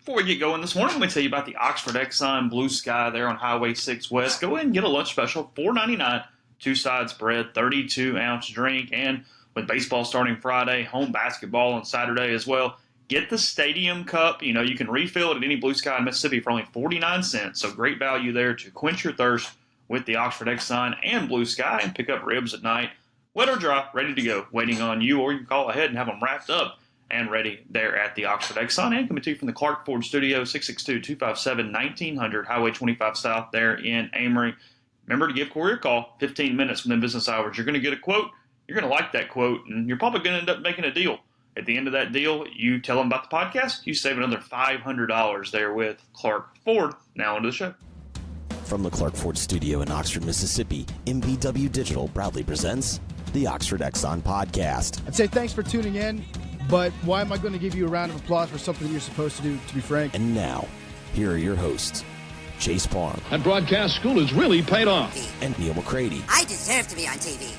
Before we get going this morning, let me tell you about the Oxford Exxon Blue Sky there on Highway 6 West. Go ahead and get a lunch special, $4.99, 2 sides bread, 32-ounce drink, and with baseball starting Friday, home basketball on Saturday as well, get the Stadium Cup. You can refill it at any Blue Sky in Mississippi for only 49 cents, so great value there to quench your thirst with the Oxford Exxon and Blue Sky and pick up ribs at night, wet or dry, ready to go, waiting on you, or you can call ahead and have them wrapped up and ready there at the Oxford Exxon. And coming to you from the Clark Ford Studio, 662-257-1900, Highway 25 South there in Amory. Remember to give Corey a call, 15 minutes within business hours. You're going to get a quote. You're going to like that quote, and you're probably going to end up making a deal. At the end of that deal, you tell them about the podcast, you save another $500 there with Clark Ford. Now into the show. From the Clark Ford Studio in Oxford, Mississippi, MVW Digital proudly presents the Oxford Exxon Podcast. I'd say thanks for tuning in. But why am I going to give you a round of applause for something you're supposed to do, to be frank? And now, here are your hosts, Chase Parham. That broadcast school has really paid off. And Neal McCready. I deserve to be on TV.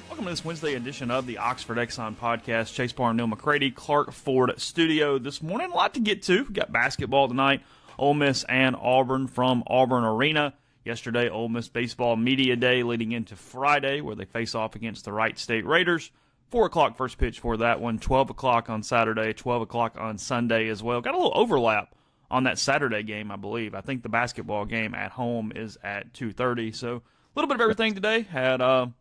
Welcome to this Wednesday edition of the Oxford Exxon Podcast. Chase Parham, Neal McCready, Clark Ford Studio this morning. A lot to get to. We've got basketball tonight, Ole Miss and Auburn from Auburn Arena. Yesterday, Ole Miss Baseball Media Day leading into Friday, where they face off against the Wright State Raiders. 4 o'clock first pitch for that one, 12 o'clock on Saturday, 12 o'clock on Sunday as well. Got a little overlap on that Saturday game, I believe. I think the basketball game at home is at 2:30. So a little bit of everything today. Had a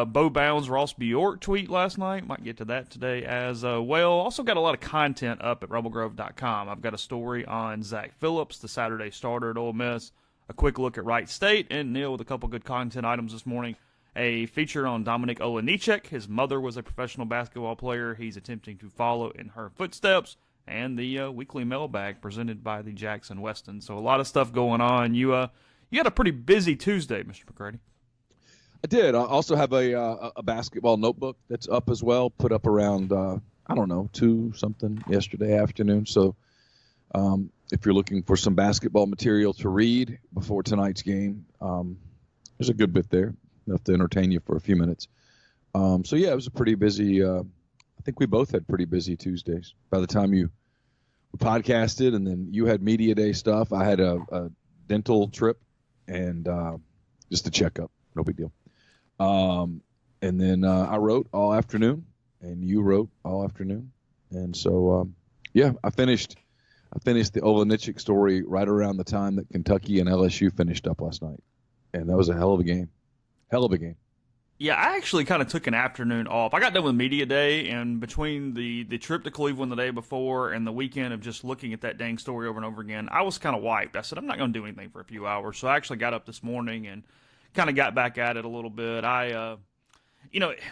Bo Bounds Ross Bjork tweet last night. Might get to that today as well. Also got a lot of content up at rebelgrove.com. I've got a story on Zach Phillips, the Saturday starter at Ole Miss, a quick look at Wright State, and Neal with a couple good content items this morning. A feature on Dominic Olejniczak. His mother was a professional basketball player. He's attempting to follow in her footsteps. And the weekly mailbag presented by the Jackson Weston. So a lot of stuff going on. You had a pretty busy Tuesday, Mr. McCready. I did. I also have a basketball notebook that's up as well, put up around, 2 something yesterday afternoon. So if you're looking for some basketball material to read before tonight's game, there's a good bit there, enough to entertain you for a few minutes. It was a pretty busy, I think we both had pretty busy Tuesdays. By the time you podcasted and then you had media day stuff, I had a dental trip and just a checkup. No big deal. And then I wrote all afternoon, and you wrote all afternoon. And so, I finished the Olejniczak story right around the time that Kentucky and LSU finished up last night. And that was a hell of a game. Hell of a game. Yeah, I actually kind of took an afternoon off. I got done with media day, and between the trip to Cleveland the day before and the weekend of just looking at that dang story over and over again, I was kind of wiped. I said, I'm not going to do anything for a few hours. So I actually got up this morning and kind of got back at it a little bit.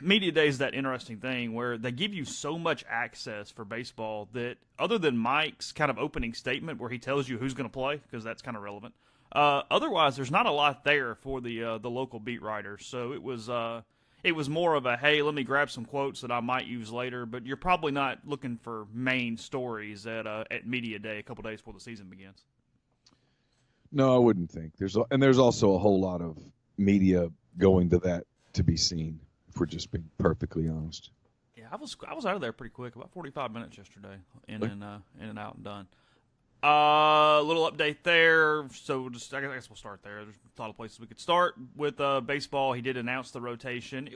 Media day is that interesting thing where they give you so much access for baseball that other than Mike's kind of opening statement where he tells you who's going to play, because that's kind of relevant, otherwise there's not a lot there for the local beat writers. So it was more of a, hey, let me grab some quotes that I might use later, but you're probably not looking for main stories at media day a couple days before the season begins. No, I wouldn't think. There's also a whole lot of media going to that to be seen, if we're just being perfectly honest. Yeah, I was out of there pretty quick, about 45 minutes yesterday, in and out and done. A little update there. So I guess we'll start there. There's a lot of places we could start with baseball. He did announce the rotation.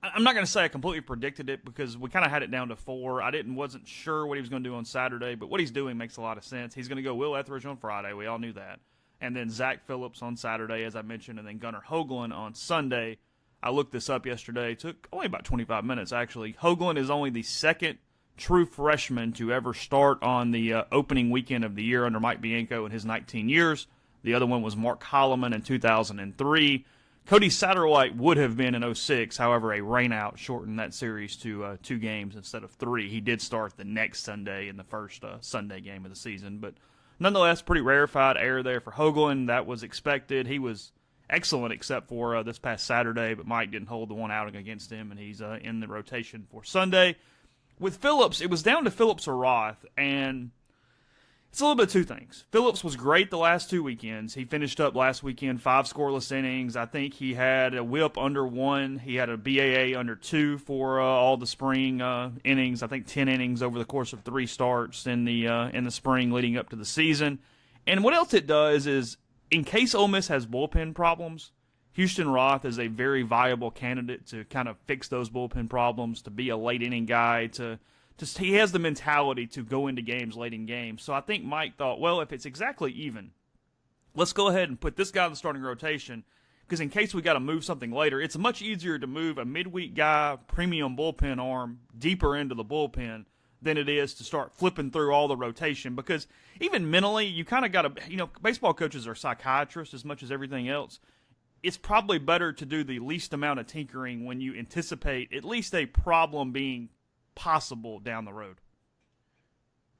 I'm not going to say I completely predicted it because we kind of had it down to 4. Wasn't sure what he was going to do on Saturday, but what he's doing makes a lot of sense. He's going to go Will Etheridge on Friday. We all knew that. And then Zach Phillips on Saturday, as I mentioned, and then Gunnar Hoagland on Sunday. I looked this up yesterday. It took only about 25 minutes, actually. Hoagland is only the second true freshman to ever start on the opening weekend of the year under Mike Bianco in his 19 years. The other one was Mark Holloman in 2003. Cody Satterwhite would have been in 2006. However, a rainout shortened that series to 2 games instead of 3. He did start the next Sunday in the first Sunday game of the season, but nonetheless, pretty rarefied air there for Hoagland. That was expected. He was excellent except for this past Saturday, but Mike didn't hold the one out against him, and he's in the rotation for Sunday. With Phillips, it was down to Phillips or Roth, and It's a little bit of two things. Phillips was great the last 2 weekends. He finished up last weekend 5 scoreless innings. I think he had a whip under 1. He had a BAA under 2 for all the spring innings. I think 10 innings over the course of 3 starts in the spring leading up to the season. And what else it does is, in case Ole Miss has bullpen problems, Houston Roth is a very viable candidate to kind of fix those bullpen problems, to be a late inning guy, he has the mentality to go into games late in games. So I think Mike thought, well, if it's exactly even, let's go ahead and put this guy in the starting rotation, because in case we got to move something later, it's much easier to move a midweek guy, premium bullpen arm, deeper into the bullpen than it is to start flipping through all the rotation, because even mentally, you kind of got to, baseball coaches are psychiatrists as much as everything else. It's probably better to do the least amount of tinkering when you anticipate at least a problem being possible down the road.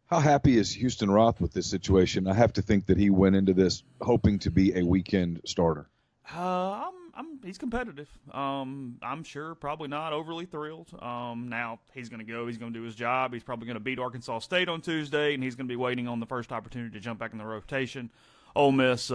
How happy is Houston Roth with this situation? I have to think that he went into this hoping to be a weekend starter. He's competitive. I'm sure probably not overly thrilled. Now he's going to go. He's going to do his job. He's probably going to beat Arkansas State on Tuesday, and he's going to be waiting on the first opportunity to jump back in the rotation. Ole Miss,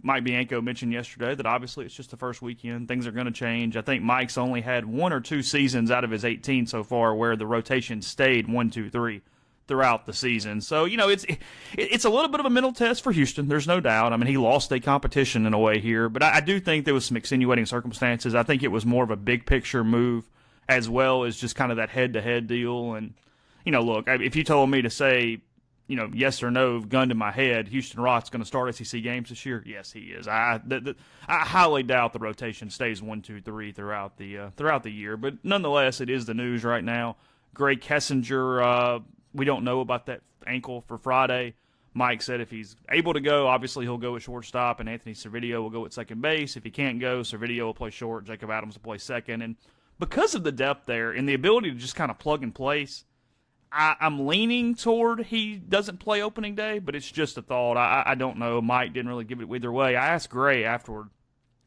Mike Bianco mentioned yesterday that obviously it's just the first weekend. Things are going to change. I think Mike's only had 1 or 2 seasons out of his 18 so far where the rotation stayed 1, 2, 3 throughout the season. So, it's a little bit of a mental test for Houston. There's no doubt. I mean, he lost a competition in a way here, but I do think there was some extenuating circumstances. I think it was more of a big picture move as well as just kind of that head-to-head deal. And, look, if you told me to say, yes or no, gun to my head, Houston Roth's going to start SEC games this year? Yes, he is. I highly doubt the rotation stays 1, 2, 3 throughout the year. But nonetheless, it is the news right now. Greg Kessinger, we don't know about that ankle for Friday. Mike said if he's able to go, obviously he'll go at shortstop, and Anthony Servideo will go at second base. If he can't go, Servideo will play short, Jacob Adams will play second. And because of the depth there and the ability to just kind of plug and place, I'm leaning toward he doesn't play opening day, but it's just a thought. I don't know. Mike didn't really give it either way. I asked Gray afterward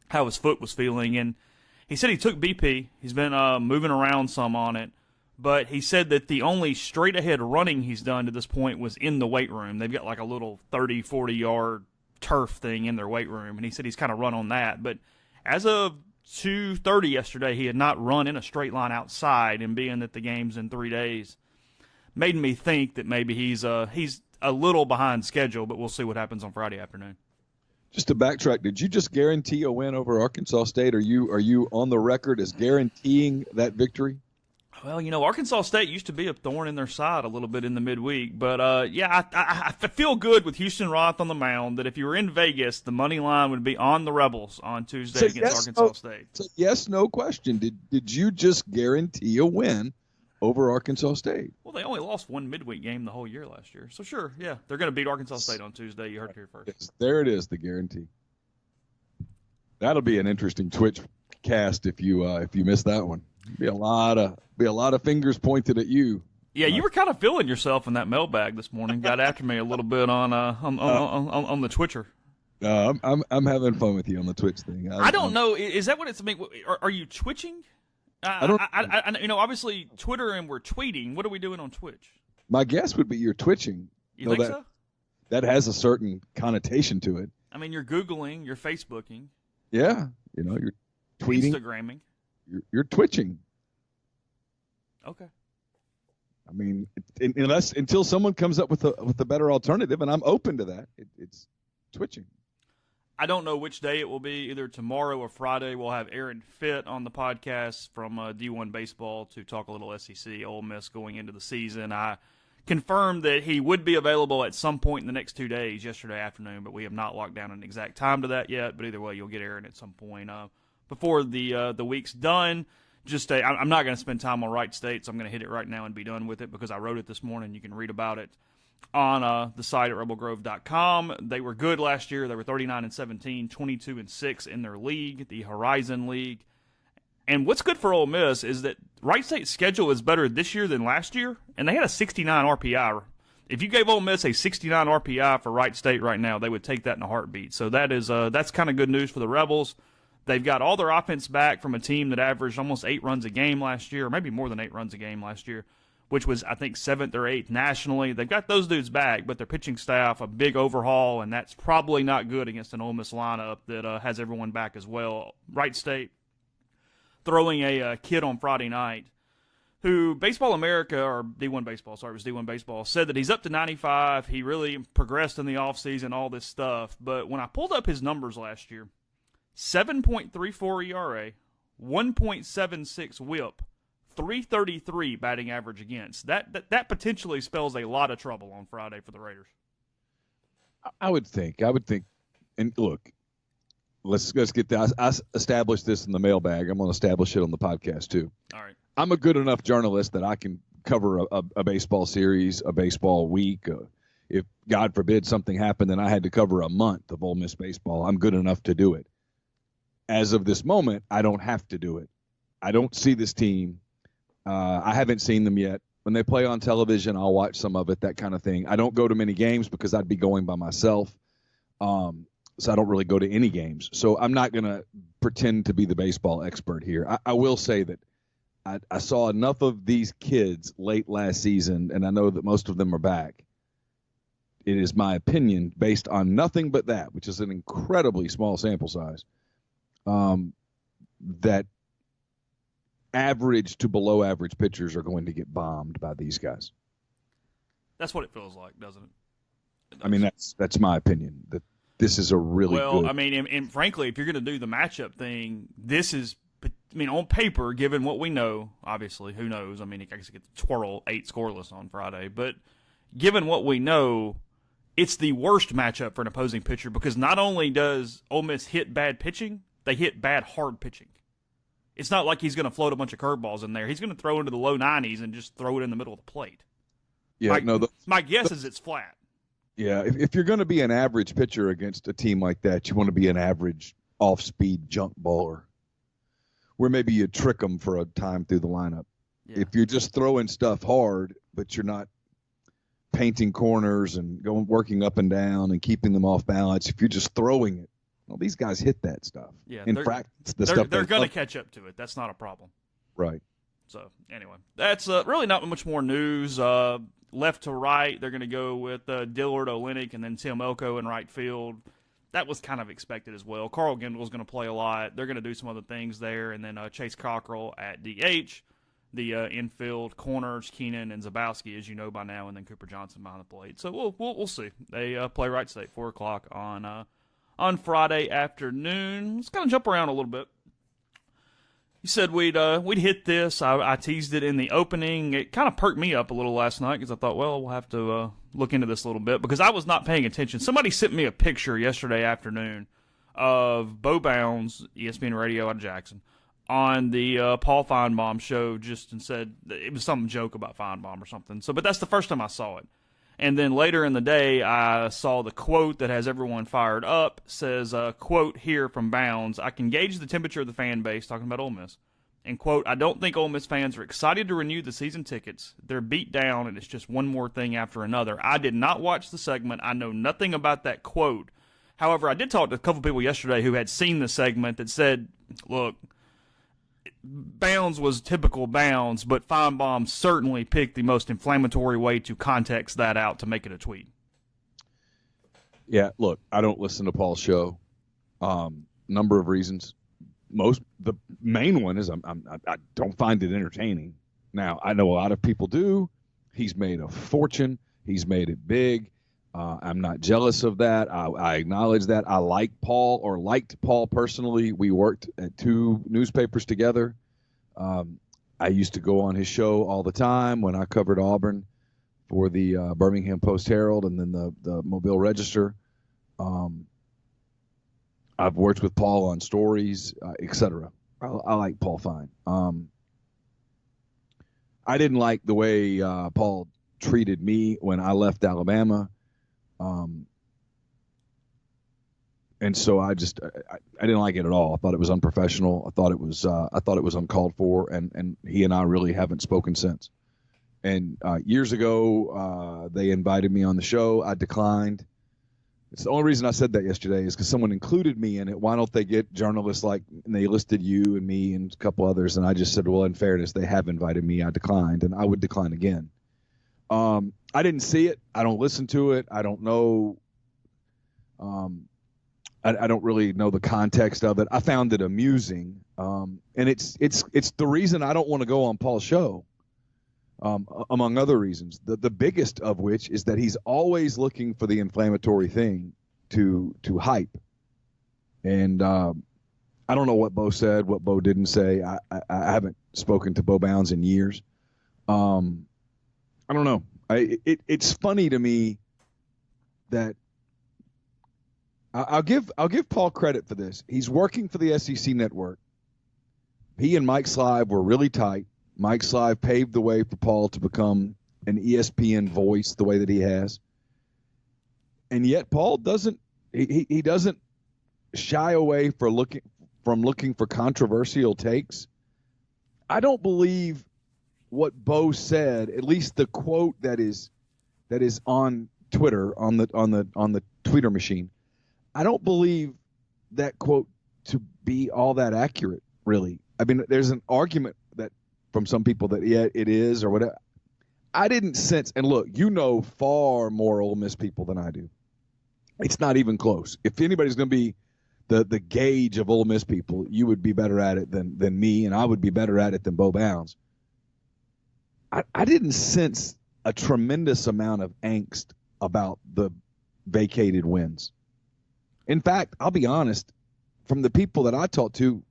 how his foot was feeling, and he said he took BP. He's been moving around some on it, but he said that the only straight-ahead running he's done to this point was in the weight room. They've got like a little 30, 40-yard turf thing in their weight room, and he said he's kind of run on that. But as of 2:30 yesterday, he had not run in a straight line outside, and being that the game's in 3 days, made me think that maybe he's a little behind schedule, but we'll see what happens on Friday afternoon. Just to backtrack, did you just guarantee a win over Arkansas State? Are you on the record as guaranteeing that victory? Well, Arkansas State used to be a thorn in their side a little bit in the midweek, but I feel good with Houston Roth on the mound that if you were in Vegas, the money line would be on the Rebels on Tuesday against Arkansas State. Yes, no question. Did you just guarantee a win over Arkansas State? Well, they only lost 1 midweek game the whole year last year. So, sure, yeah, they're going to beat Arkansas State on Tuesday. You heard it here first. There it is, the guarantee. That'll be an interesting Twitch cast if you miss that one. Be a lot of fingers pointed at you. Yeah, you were kind of feeling yourself in that mailbag this morning. Got after me a little bit on the Twitcher. I'm having fun with you on the Twitch thing. I don't know. Is that what it's? I mean, are you twitching? I don't. Obviously Twitter and we're tweeting. What are we doing on Twitch? My guess would be you're twitching. You think so? That has a certain connotation to it. I mean, you're Googling, you're Facebooking. Yeah, you're tweeting, Instagramming. You're twitching. Okay. I mean, until someone comes up with a better alternative, and I'm open to that. It's twitching. I don't know which day it will be. Either tomorrow or Friday, we'll have Aaron Fitt on the podcast from D1 Baseball to talk a little SEC, Ole Miss going into the season. I confirmed that he would be available at some point in the next 2 days yesterday afternoon, but we have not locked down an exact time to that yet. But either way, you'll get Aaron at some point before the week's done. I'm not going to spend time on Wright State, so I'm going to hit it right now and be done with it because I wrote it this morning. You can read about it on the site at rebelgrove.com. They were good last year. They were 39-17, 22-6 in their league, the Horizon League. And what's good for Ole Miss is that Wright State's schedule is better this year than last year, and they had a 69 RPI. If you gave Ole Miss a 69 RPI for Wright State right now, they would take that in a heartbeat. So that's kind of good news for the Rebels. They've got all their offense back from a team that averaged almost 8 runs a game last year, or maybe more than 8 runs a game last year, which was, I think, 7th or 8th nationally. They've got those dudes back, but their pitching staff, a big overhaul, and that's probably not good against an Ole Miss lineup that has everyone back as well. Wright State throwing a kid on Friday night who Baseball America, or D1 Baseball, sorry, it was D1 Baseball, said that he's up to 95. He really progressed in the offseason, all this stuff. But when I pulled up his numbers last year, 7.34 ERA, 1.76 WHIP, 333 batting average against. That potentially spells a lot of trouble on Friday for the Raiders. I would think. And look, let's get that. I established this in the mailbag. I'm going to establish it on the podcast too. All right. I'm a good enough journalist that I can cover a baseball series, a baseball week. If, God forbid, something happened and I had to cover a month of Ole Miss baseball, I'm good enough to do it. As of this moment, I don't have to do it. I don't see this team. I haven't seen them yet. When they play on television, I'll watch some of it, that kind of thing. I don't go to many games because I'd be going by myself. So I don't really go to any games. So I'm not going to pretend to be the baseball expert here. I will say that I saw enough of these kids late last season, and I know that most of them are back. It is my opinion, based on nothing but that, which is an incredibly small sample size, that average to below average pitchers are going to get bombed by these guys. That's what it feels like, doesn't it? I mean, that's my opinion, that this is a really good. Well, I mean, and frankly, if you're going to do the matchup thing, this is, I mean, on paper, given what we know, obviously, who knows? I mean, I guess it could twirl 8 scoreless on Friday, but given what we know, it's the worst matchup for an opposing pitcher because not only does Ole Miss hit bad pitching, they hit bad hard pitching. It's not like he's going to float a bunch of curveballs in there. He's going to throw into the low 90s and just throw it in the middle of the plate. Yeah, my guess is it's flat. Yeah, if you're going to be an average pitcher against a team like that, you want to be an average off-speed junk baller, where maybe you trick them for a time through the lineup. Yeah. If you're just throwing stuff hard, but you're not painting corners and working up and down and keeping them off balance, if you're just throwing it, well, these guys hit that stuff. Yeah, in practice, they're going to catch up to it. That's not a problem. Right. So anyway, that's really not much more news. Left to right, they're going to go with Dillard, Olenek, and then Tim Elko in right field. That was kind of expected as well. Carl Gendle's going to play a lot. They're going to do some other things there, and then Chase Cockrell at DH. The infield corners, Keenan and Zabowski, as you know by now, and then Cooper Johnson behind the plate. So we'll see. They play Wright State 4:00 on Friday afternoon. Let's kind of jump around a little bit. You said we'd hit this. I teased it in the opening. It kind of perked me up a little last night because I thought, well, we'll have to look into this a little bit because I was not paying attention. Somebody sent me a picture yesterday afternoon of Bo Bounds, ESPN Radio out of Jackson, on the Paul Feinbaum show, just and said it was some joke about Feinbaum or something. But that's the first time I saw it. And then later in the day, I saw the quote that has everyone fired up. Says, quote here from Bounds, I can gauge the temperature of the fan base, talking about Ole Miss. And, quote, I don't think Ole Miss fans are excited to renew the season tickets. They're beat down, and it's just one more thing after another. I did not watch the segment. I know nothing about that quote. However, I did talk to a couple people yesterday who had seen the segment that said, look, Bounds was typical Bounds, but Feinbaum certainly picked the most inflammatory way to context that out to make it a tweet. Yeah, look, I don't listen to Paul's show. Number of reasons. The main one is I don't find it entertaining. Now, I know a lot of people do. He's made a fortune. He's made it big. I'm not jealous of that. I acknowledge that. I liked Paul personally. We worked at 2 newspapers together. I used to go on his show all the time when I covered Auburn for the Birmingham Post-Herald and then the Mobile Register. I've worked with Paul on stories, etc. I like Paul fine. I didn't like the way Paul treated me when I left Alabama. And so I didn't like it at all. I thought it was unprofessional. I thought it was uncalled for, and he and I really haven't spoken since. And years ago, they invited me on the show. I declined. It's the only reason I said that yesterday is because someone included me in it. Why don't they get journalists and they listed you and me and a couple others, and I just said, well, in fairness, they have invited me. I declined, and I would decline again. I didn't see it. I don't listen to it. I don't know. I don't really know the context of it. I found it amusing, and it's the reason I don't want to go on Paul's show, among other reasons. The biggest of which is that he's always looking for the inflammatory thing to hype. And I don't know what Bo said, what Bo didn't say. I haven't spoken to Bo Bounds in years. I don't know. It's funny to me that I'll give Paul credit for this. He's working for the SEC network. He and Mike Slive were really tight. Mike Slive paved the way for Paul to become an ESPN voice the way that he has. And yet Paul doesn't he doesn't shy away from looking for controversial takes. I don't believe what Bo said, at least the quote that is on Twitter, on the tweeter machine. I don't believe that quote to be all that accurate, really. I mean, there's an argument that from some people that, yeah, it is or whatever. I didn't sense, and look, you know far more Ole Miss people than I do. It's not even close. If anybody's going to be the gauge of Ole Miss people, you would be better at it than me, and I would be better at it than Bo Bounds. I didn't sense a tremendous amount of angst about the vacated wins. In fact, I'll be honest, from the people that I talked to,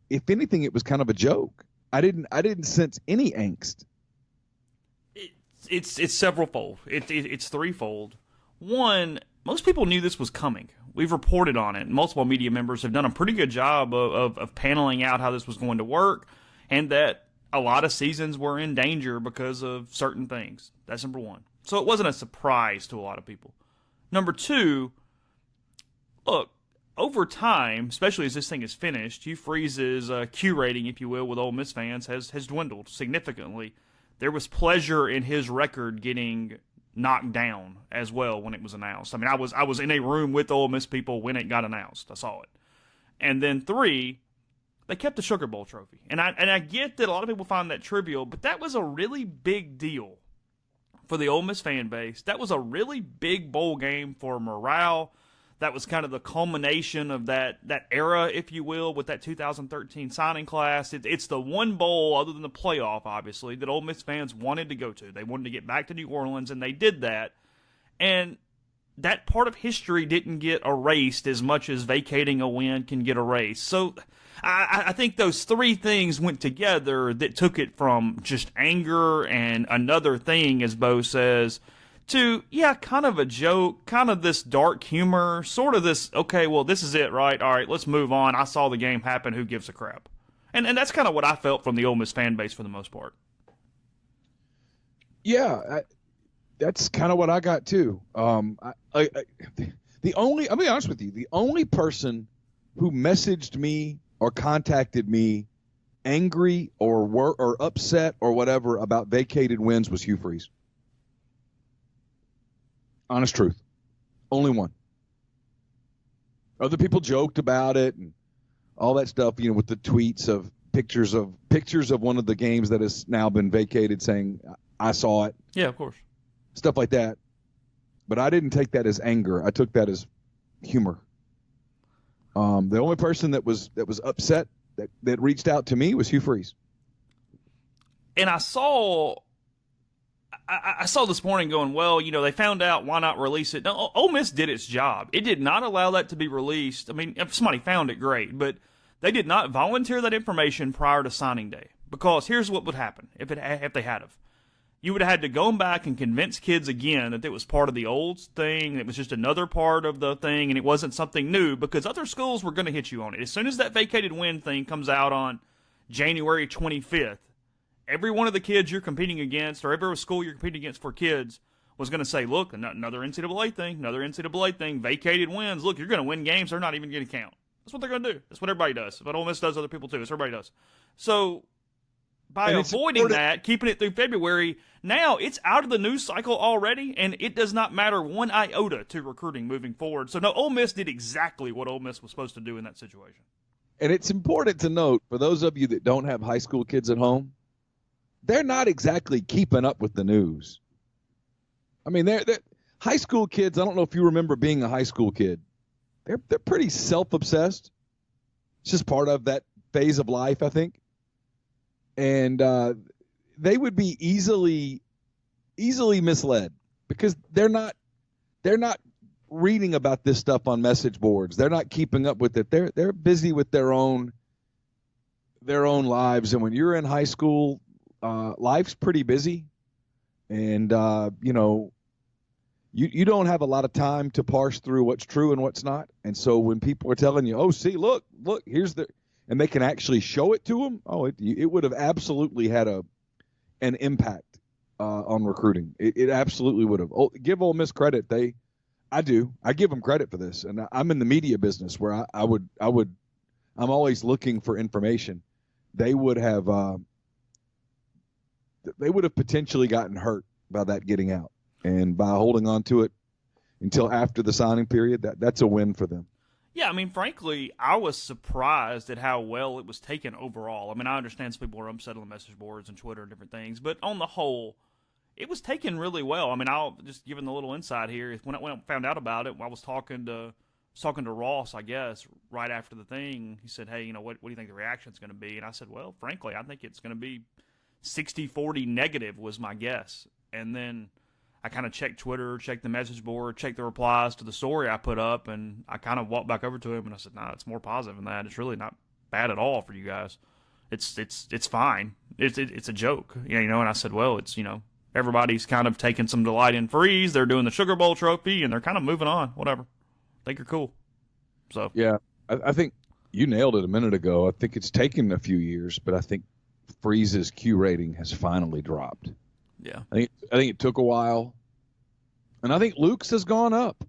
if anything, it was kind of a joke. I didn't sense any angst. It's severalfold. It's threefold. One, most people knew this was coming. We've reported on it. Multiple media members have done a pretty good job of paneling out how this was going to work, and that a lot of seasons were in danger because of certain things. That's number one. So it wasn't a surprise to a lot of people. Number two, look, over time, especially as this thing is finished, Hugh Freeze's Q rating, if you will, with Ole Miss fans has dwindled significantly. There was pleasure in his record getting knocked down as well when it was announced. I mean, I was in a room with Ole Miss people when it got announced. I saw it. And then three, they kept the Sugar Bowl trophy. And I get that a lot of people find that trivial, but that was a really big deal for the Ole Miss fan base. That was a really big bowl game for morale. That was kind of the culmination of that era, if you will, with that 2013 signing class. It's the one bowl, other than the playoff, obviously, that Ole Miss fans wanted to go to. They wanted to get back to New Orleans, and they did that. And that part of history didn't get erased as much as vacating a win can get erased. So I think those three things went together that took it from just anger and another thing, as Bo says, to, yeah, kind of a joke, kind of this dark humor, sort of this, okay, well, this is it, right? All right, let's move on. I saw the game happen. Who gives a crap? And that's kind of what I felt from the Ole Miss fan base for the most part. Yeah, that's kind of what I got too. I'll be honest with you, the only person who messaged me or contacted me angry or upset or whatever about vacated wins was Hugh Freeze. Honest truth. Only one. Other people joked about it and all that stuff, with the tweets of pictures of one of the games that has now been vacated saying, I saw it. Yeah, of course. Stuff like that. But I didn't take that as anger. I took that as humor. The only person that was upset that reached out to me was Hugh Freeze. And I saw this morning going, well, they found out, why not release it? No, Ole Miss did its job. It did not allow that to be released. I mean, if somebody found it, great, but they did not volunteer that information prior to signing day. Because here's what would happen if they had of. You would have had to go back and convince kids again that it was part of the old thing, it was just another part of the thing, and it wasn't something new, because other schools were going to hit you on it. As soon as that vacated win thing comes out on January 25th, every one of the kids you're competing against, or every school you're competing against for kids, was going to say, look, another NCAA thing, vacated wins. Look, you're going to win games they're not even going to count. That's what they're going to do. That's what everybody does. But Ole Miss does, other people too. That's what everybody does. So by avoiding that, keeping it through February, now it's out of the news cycle already, and it does not matter one iota to recruiting moving forward. So, no, Ole Miss did exactly what Ole Miss was supposed to do in that situation. And it's important to note, for those of you that don't have high school kids at home, they're not exactly keeping up with the news. I mean, they're high school kids, I don't know if you remember being a high school kid. They're pretty self-obsessed. It's just part of that phase of life, I think. And they would be easily misled because they're not reading about this stuff on message boards. They're not keeping up with it. They're busy with their own lives. And when you're in high school, life's pretty busy, and you don't have a lot of time to parse through what's true and what's not. And so when people are telling you, "Oh, see, look, here's the," and they can actually show it to them, it would have absolutely had an impact on recruiting. It absolutely would have. Give Ole Miss credit. I give them credit for this, and I'm in the media business where I'm always looking for information. They would have potentially gotten hurt by that getting out, and by holding on to it until after the signing period, that's a win for them. Yeah, I mean, frankly, I was surprised at how well it was taken overall. I mean, I understand some people are upset on the message boards and Twitter and different things, but on the whole, it was taken really well. I mean, I'll just give the little insight here. When I found out about it, I was talking to Ross, I guess, right after the thing. He said, "Hey, what do you think the reaction's going to be?" And I said, "Well, frankly, I think it's going to be 60-40 negative was my guess." And then I kind of checked Twitter, checked the message board, checked the replies to the story I put up, and I kind of walked back over to him and I said, "Nah, it's more positive than that. It's really not bad at all for you guys. It's fine. It's a joke, And I said, "Well, it's everybody's kind of taking some delight in Freeze. They're doing the Sugar Bowl trophy, and they're kind of moving on. Whatever. I think you're cool." So yeah, I think you nailed it a minute ago. I think it's taken a few years, but I think Freeze's Q rating has finally dropped. Yeah, I think it took a while, and I think Luke's has gone up.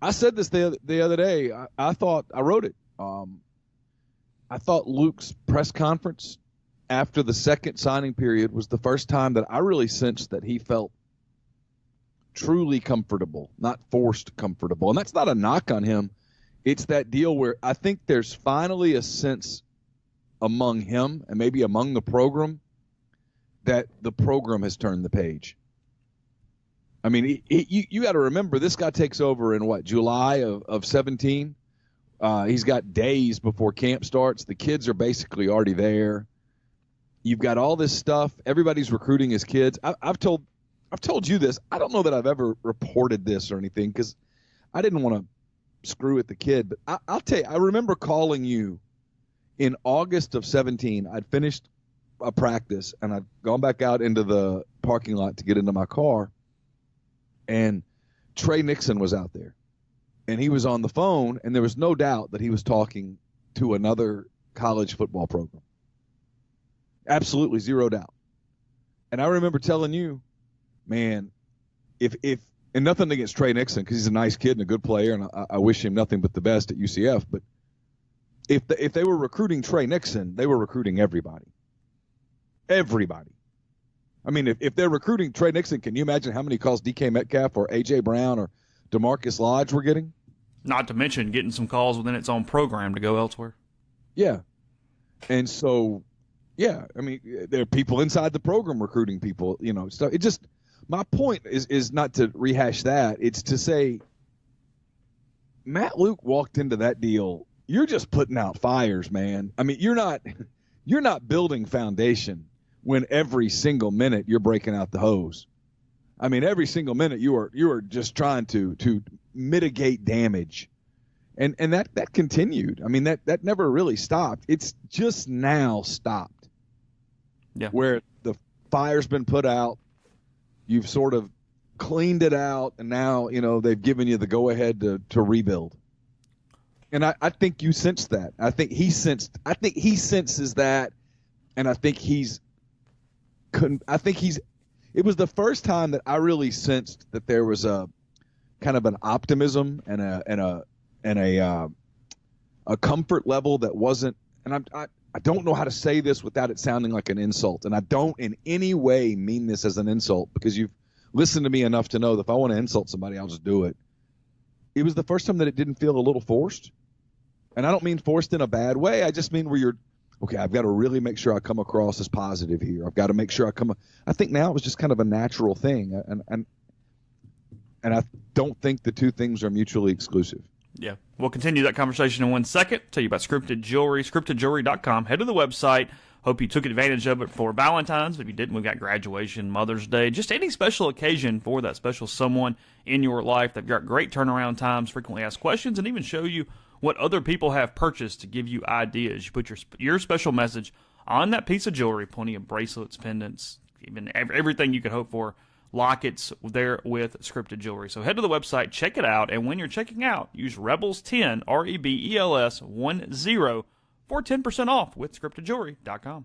I said this the other day. I thought I wrote it. I thought Luke's press conference after the second signing period was the first time that I really sensed that he felt truly comfortable, not forced comfortable. And that's not a knock on him. It's that deal where I think there's finally a sense among him and maybe among the program that the program has turned the page. I mean, you got to remember, this guy takes over in July of 17. He's got days before camp starts. The kids are basically already there. You've got all this stuff. Everybody's recruiting his kids. I've told you this. I don't know that I've ever reported this or anything because I didn't want to screw with the kid. But I'll tell you, I remember calling you in August of 17. I'd finished a practice, and I'd gone back out into the parking lot to get into my car, and Trey Nixon was out there. And he was on the phone, and there was no doubt that he was talking to another college football program. Absolutely zero doubt. And I remember telling you, man, if and nothing against Trey Nixon because he's a nice kid and a good player, and I wish him nothing but the best at UCF. But if they were recruiting Trey Nixon, they were recruiting everybody. Everybody. I mean, if they're recruiting Trey Nixon, can you imagine how many calls DK Metcalf or A.J. Brown or DeMarcus Lodge were getting? Not to mention getting some calls within its own program to go elsewhere. Yeah. And so, yeah, I mean, there are people inside the program recruiting people, So it just, my point is not to rehash that. It's to say, Matt Luke walked into that deal. You're just putting out fires, man. I mean, you're not building foundation when every single minute you're breaking out the hose. I mean, every single minute you are just trying to mitigate damage. And that continued. I mean, that never really stopped. It's just now stopped. Yeah. Where the fire's been put out, you've sort of cleaned it out, and now, they've given you the go-ahead to rebuild. And I think you sensed that. I think he senses that, and I think it was the first time that I really sensed that there was a kind of an optimism and a comfort level that wasn't. And don't know how to say this without it sounding like an insult, and I don't in any way mean this as an insult, because you've listened to me enough to know that if I want to insult somebody, I'll just do it. It was the first time that it didn't feel a little forced. And I don't mean forced in a bad way. I just mean where you're, okay, I've got to really make sure I come across as positive here. I've got to make sure I think now it was just kind of a natural thing. And I don't think the two things are mutually exclusive. Yeah. We'll continue that conversation in 1 second. Tell you about Scripted Jewelry, scriptedjewelry.com. Head to the website. Hope you took advantage of it for Valentine's. If you didn't, we've got graduation, Mother's Day, just any special occasion for that special someone in your life. They've got great turnaround times, frequently asked questions, and even show you what other people have purchased to give you ideas. You put your special message on that piece of jewelry, plenty of bracelets, pendants, even everything you could hope for. Lockets there with Scripted Jewelry. So head to the website, check it out, and when you're checking out, use Rebels10, REBELS10, for 10% off with scriptedjewelry.com.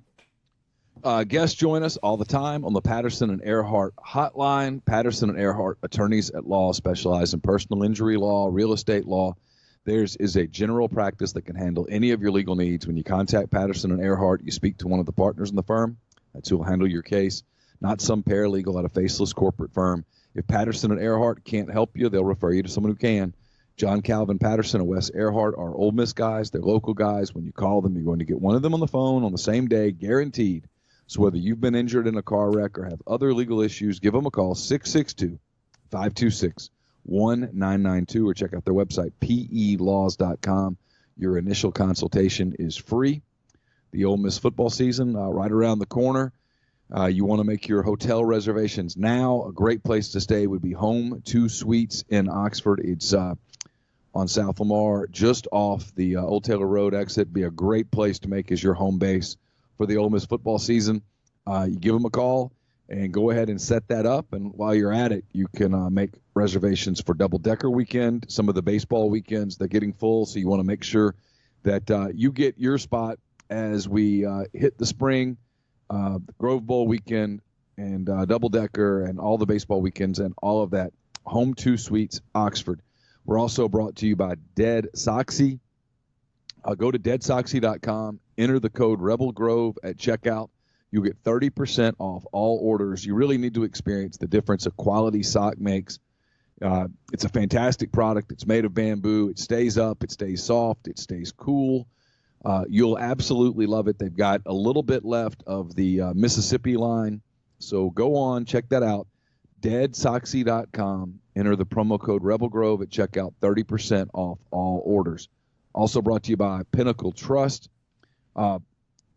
Guests join us all the time on the Patterson and Earhart hotline. Patterson and Earhart, attorneys at law, specialize in personal injury law, real estate law. Theirs is a general practice that can handle any of your legal needs. When you contact Patterson and Earhart, you speak to one of the partners in the firm. That's who will handle your case, not some paralegal at a faceless corporate firm. If Patterson and Earhart can't help you, they'll refer you to someone who can. John Calvin Patterson and Wes Earhart are Ole Miss guys. They're local guys. When you call them, you're going to get one of them on the phone on the same day, guaranteed. So whether you've been injured in a car wreck or have other legal issues, give them a call, 662-526-1992, or check out their website, pelaws.com. Your initial consultation is free. The Ole Miss football season right around the corner. You want to make your hotel reservations now. A great place to stay would be Home 2 Suites in Oxford. It's on South Lamar, just off the Old Taylor Road exit. Be a great place to make as your home base for the Ole Miss football season. You give them a call and go ahead and set that up. And while you're at it, you can make reservations for double-decker weekend, some of the baseball weekends. They're getting full, so you want to make sure that you get your spot as we hit the spring, the Grove Bowl weekend, and double-decker and all the baseball weekends and all of that. Home 2 Suites, Oxford. We're also brought to you by Dead Soxy. Go to deadsoxy.com, enter the code Rebel Grove at checkout. You'll get 30% off all orders. You really need to experience the difference a quality sock makes. It's a fantastic product. It's made of bamboo. It stays up. It stays soft. It stays cool. You'll absolutely love it. They've got a little bit left of the Mississippi line. So go on, check that out. Deadsoxy.com. Enter the promo code Rebel Grove at checkout, 30% off all orders. Also brought to you by Pinnacle Trust.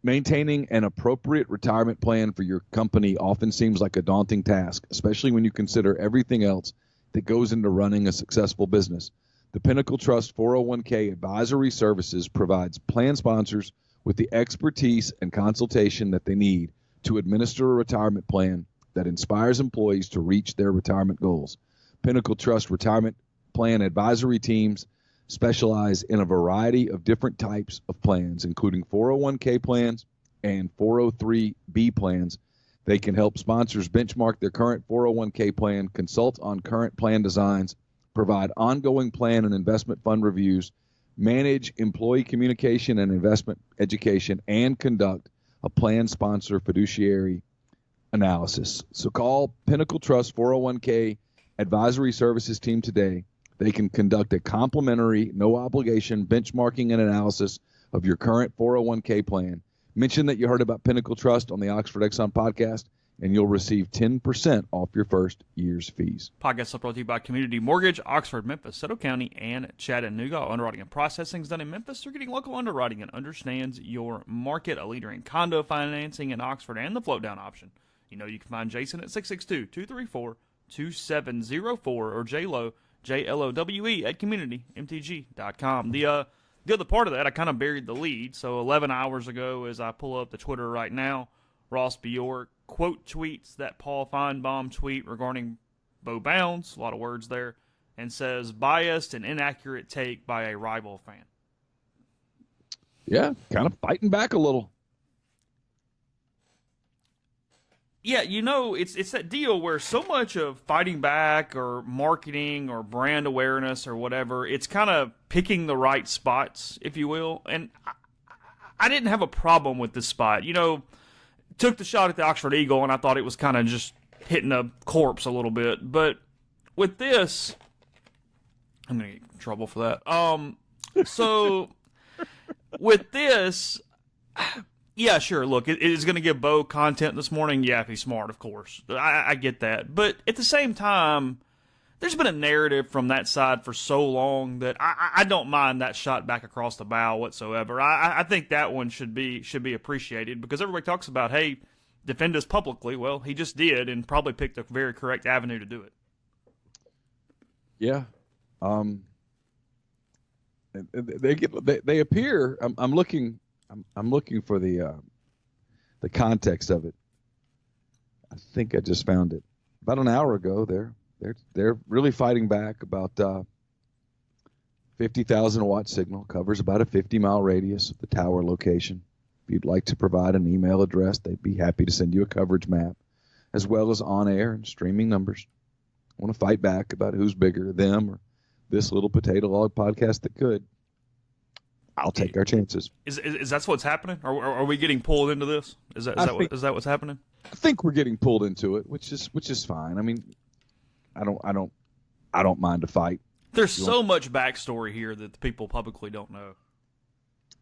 Maintaining an appropriate retirement plan for your company often seems like a daunting task, especially when you consider everything else that goes into running a successful business. The Pinnacle Trust 401k Advisory Services provides plan sponsors with the expertise and consultation that they need to administer a retirement plan that inspires employees to reach their retirement goals. Pinnacle Trust retirement plan advisory teams specialize in a variety of different types of plans, including 401k plans and 403b plans. They can help sponsors benchmark their current 401k plan, consult on current plan designs, provide ongoing plan and investment fund reviews, manage employee communication and investment education, and conduct a plan sponsor fiduciary analysis. So call Pinnacle Trust 401k Advisory Services team today. They can conduct a complimentary, no-obligation benchmarking and analysis of your current 401k plan. Mention that you heard about Pinnacle Trust on the Oxford Exxon podcast, and you'll receive 10% off your first year's fees. Podcast brought to you by Community Mortgage, Oxford, Memphis, Soto County, and Chattanooga. Underwriting and processing is done in Memphis. They're getting local underwriting and understands your market. A leader in condo financing in Oxford and the float-down option. You know you can find Jason at 662-234-2704 or J-Lo, J-L-O-W-E at communitymtg.com. The other part of that, I kind of buried the lead. So 11 hours ago, as I pull up the Twitter right now, Ross Bjork quote tweets that Paul Feinbaum tweet regarding Bo Bounds, a lot of words there, and says, biased and inaccurate take by a rival fan. Yeah, kind of fighting back a little. Yeah, you know, it's that deal where so much of fighting back or marketing or brand awareness or whatever, it's kind of picking the right spots, if you will. And I didn't have a problem with this spot. Took the shot at the Oxford Eagle, and I thought it was kind of just hitting a corpse a little bit. But with this, I'm going to get in trouble for that. So with this, yeah, sure. Look, it is going to give Bo content this morning. Yeah, if he's smart, of course. I get that. But at the same time, there's been a narrative from that side for so long that I don't mind that shot back across the bow whatsoever. I think that one should be appreciated because everybody talks about, hey, defend us publicly. Well, he just did and probably picked a very correct avenue to do it. Yeah. They appear. I'm looking for the context of it. I think I just found it about an hour ago. They're really fighting back about 50,000 watt signal, covers about a 50-mile radius of the tower location. If you'd like to provide an email address, they'd be happy to send you a coverage map, as well as on-air and streaming numbers. I want to fight back about who's bigger, them or this little potato log podcast that could. I'll take our chances. Is that what's happening? Are we getting pulled into this? Is that what's happening? I think we're getting pulled into it, which is fine. I mean, I don't mind a fight. There's so much backstory here that the people publicly don't know.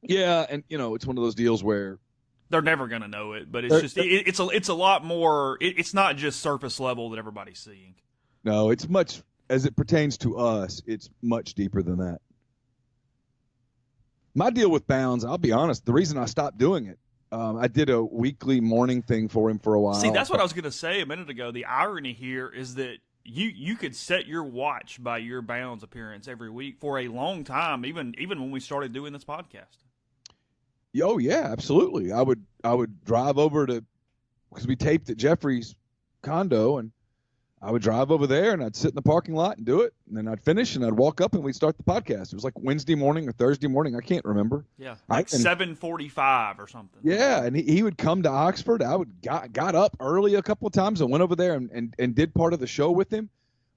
Yeah, and it's one of those deals where they're never going to know it, but it's a lot more. It's not just surface level that everybody's seeing. No, it's much as it pertains to us. It's much deeper than that. My deal with Bounds, I'll be honest, the reason I stopped doing it, I did a weekly morning thing for him for a while. See, that's what I was going to say a minute ago. The irony here is that you could set your watch by your Bounds appearance every week for a long time, even when we started doing this podcast. Oh yeah, absolutely. I would drive over to, because we taped at Jeffrey's condo, and I would drive over there and I'd sit in the parking lot and do it, and then I'd finish and I'd walk up and we'd start the podcast. It was like Wednesday morning or Thursday morning, I can't remember. Yeah, like 7:45 or something. Yeah, and he would come to Oxford. I got up early a couple of times and went over there and did part of the show with him.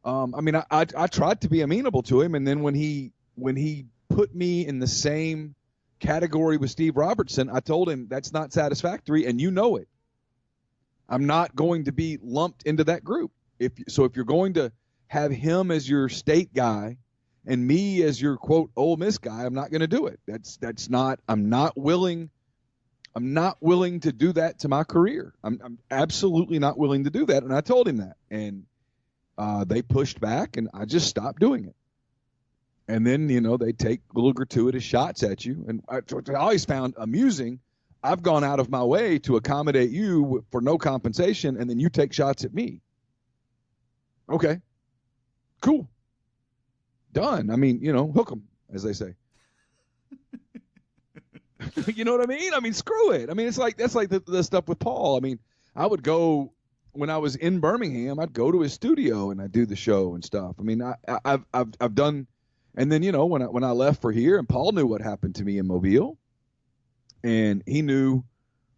I mean, I tried to be amenable to him, and then when he put me in the same category with Steve Robertson, I told him that's not satisfactory, and you know it. I'm not going to be lumped into that group. If you're going to have him as your state guy and me as your quote Ole Miss guy, I'm not going to do it. I'm not willing to do that to my career. I'm absolutely not willing to do that. And I told him that, and they pushed back, and I just stopped doing it. And then, they take little gratuitous shots at you. And I always found amusing, I've gone out of my way to accommodate you for no compensation, and then you take shots at me. Okay, cool, done. I mean, hook 'em, as they say. You know what I mean? I mean, screw it. I mean, that's like the stuff with Paul. I mean, I would go when I was in Birmingham. I'd go to his studio and I'd do the show and stuff. I mean, I've done, and then when I left for here, and Paul knew what happened to me in Mobile, and he knew,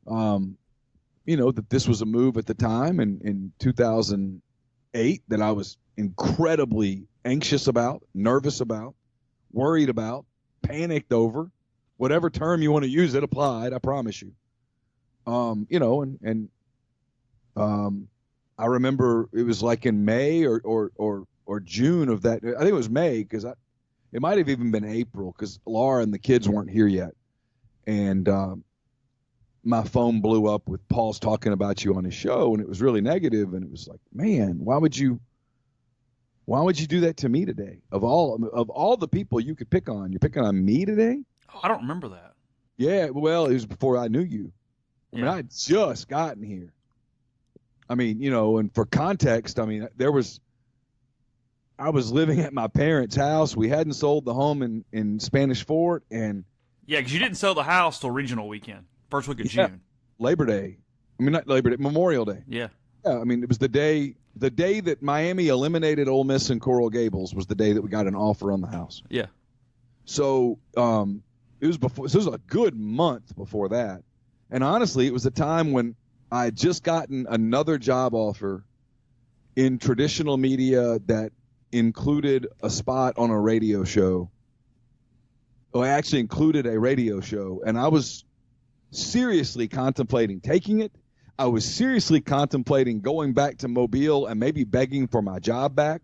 that this was a move at the time, and in 2008 that I was incredibly anxious about, nervous about, worried about, panicked over, whatever term you want to use, it applied, I promise you. I remember it was like in May or June of that. I think it was May, because it might have even been April, because Laura and the kids weren't here yet. And my phone blew up with Paul's talking about you on his show, and it was really negative, and it was like, man, why would you do that to me today? Of all the people you could pick on, you're picking on me today? Oh, I don't remember that. Yeah, well, it was before I knew you. I mean, I had just gotten here. I mean, and for context, I mean, I was living at my parents' house. We hadn't sold the home in Spanish Fort, and yeah, because you didn't sell the house till regional weekend. First week of June. Labor Day. I mean, not Labor Day, Memorial Day. Yeah. Yeah, I mean, it was the day that Miami eliminated Ole Miss and Coral Gables was the day that we got an offer on the house. Yeah. So it was before. So it was a good month before that. And honestly, it was a time when I had just gotten another job offer in traditional media that included a spot on a radio show. Well, I actually included a radio show, and I was seriously contemplating taking it. I was seriously contemplating going back to Mobile and maybe begging for my job back.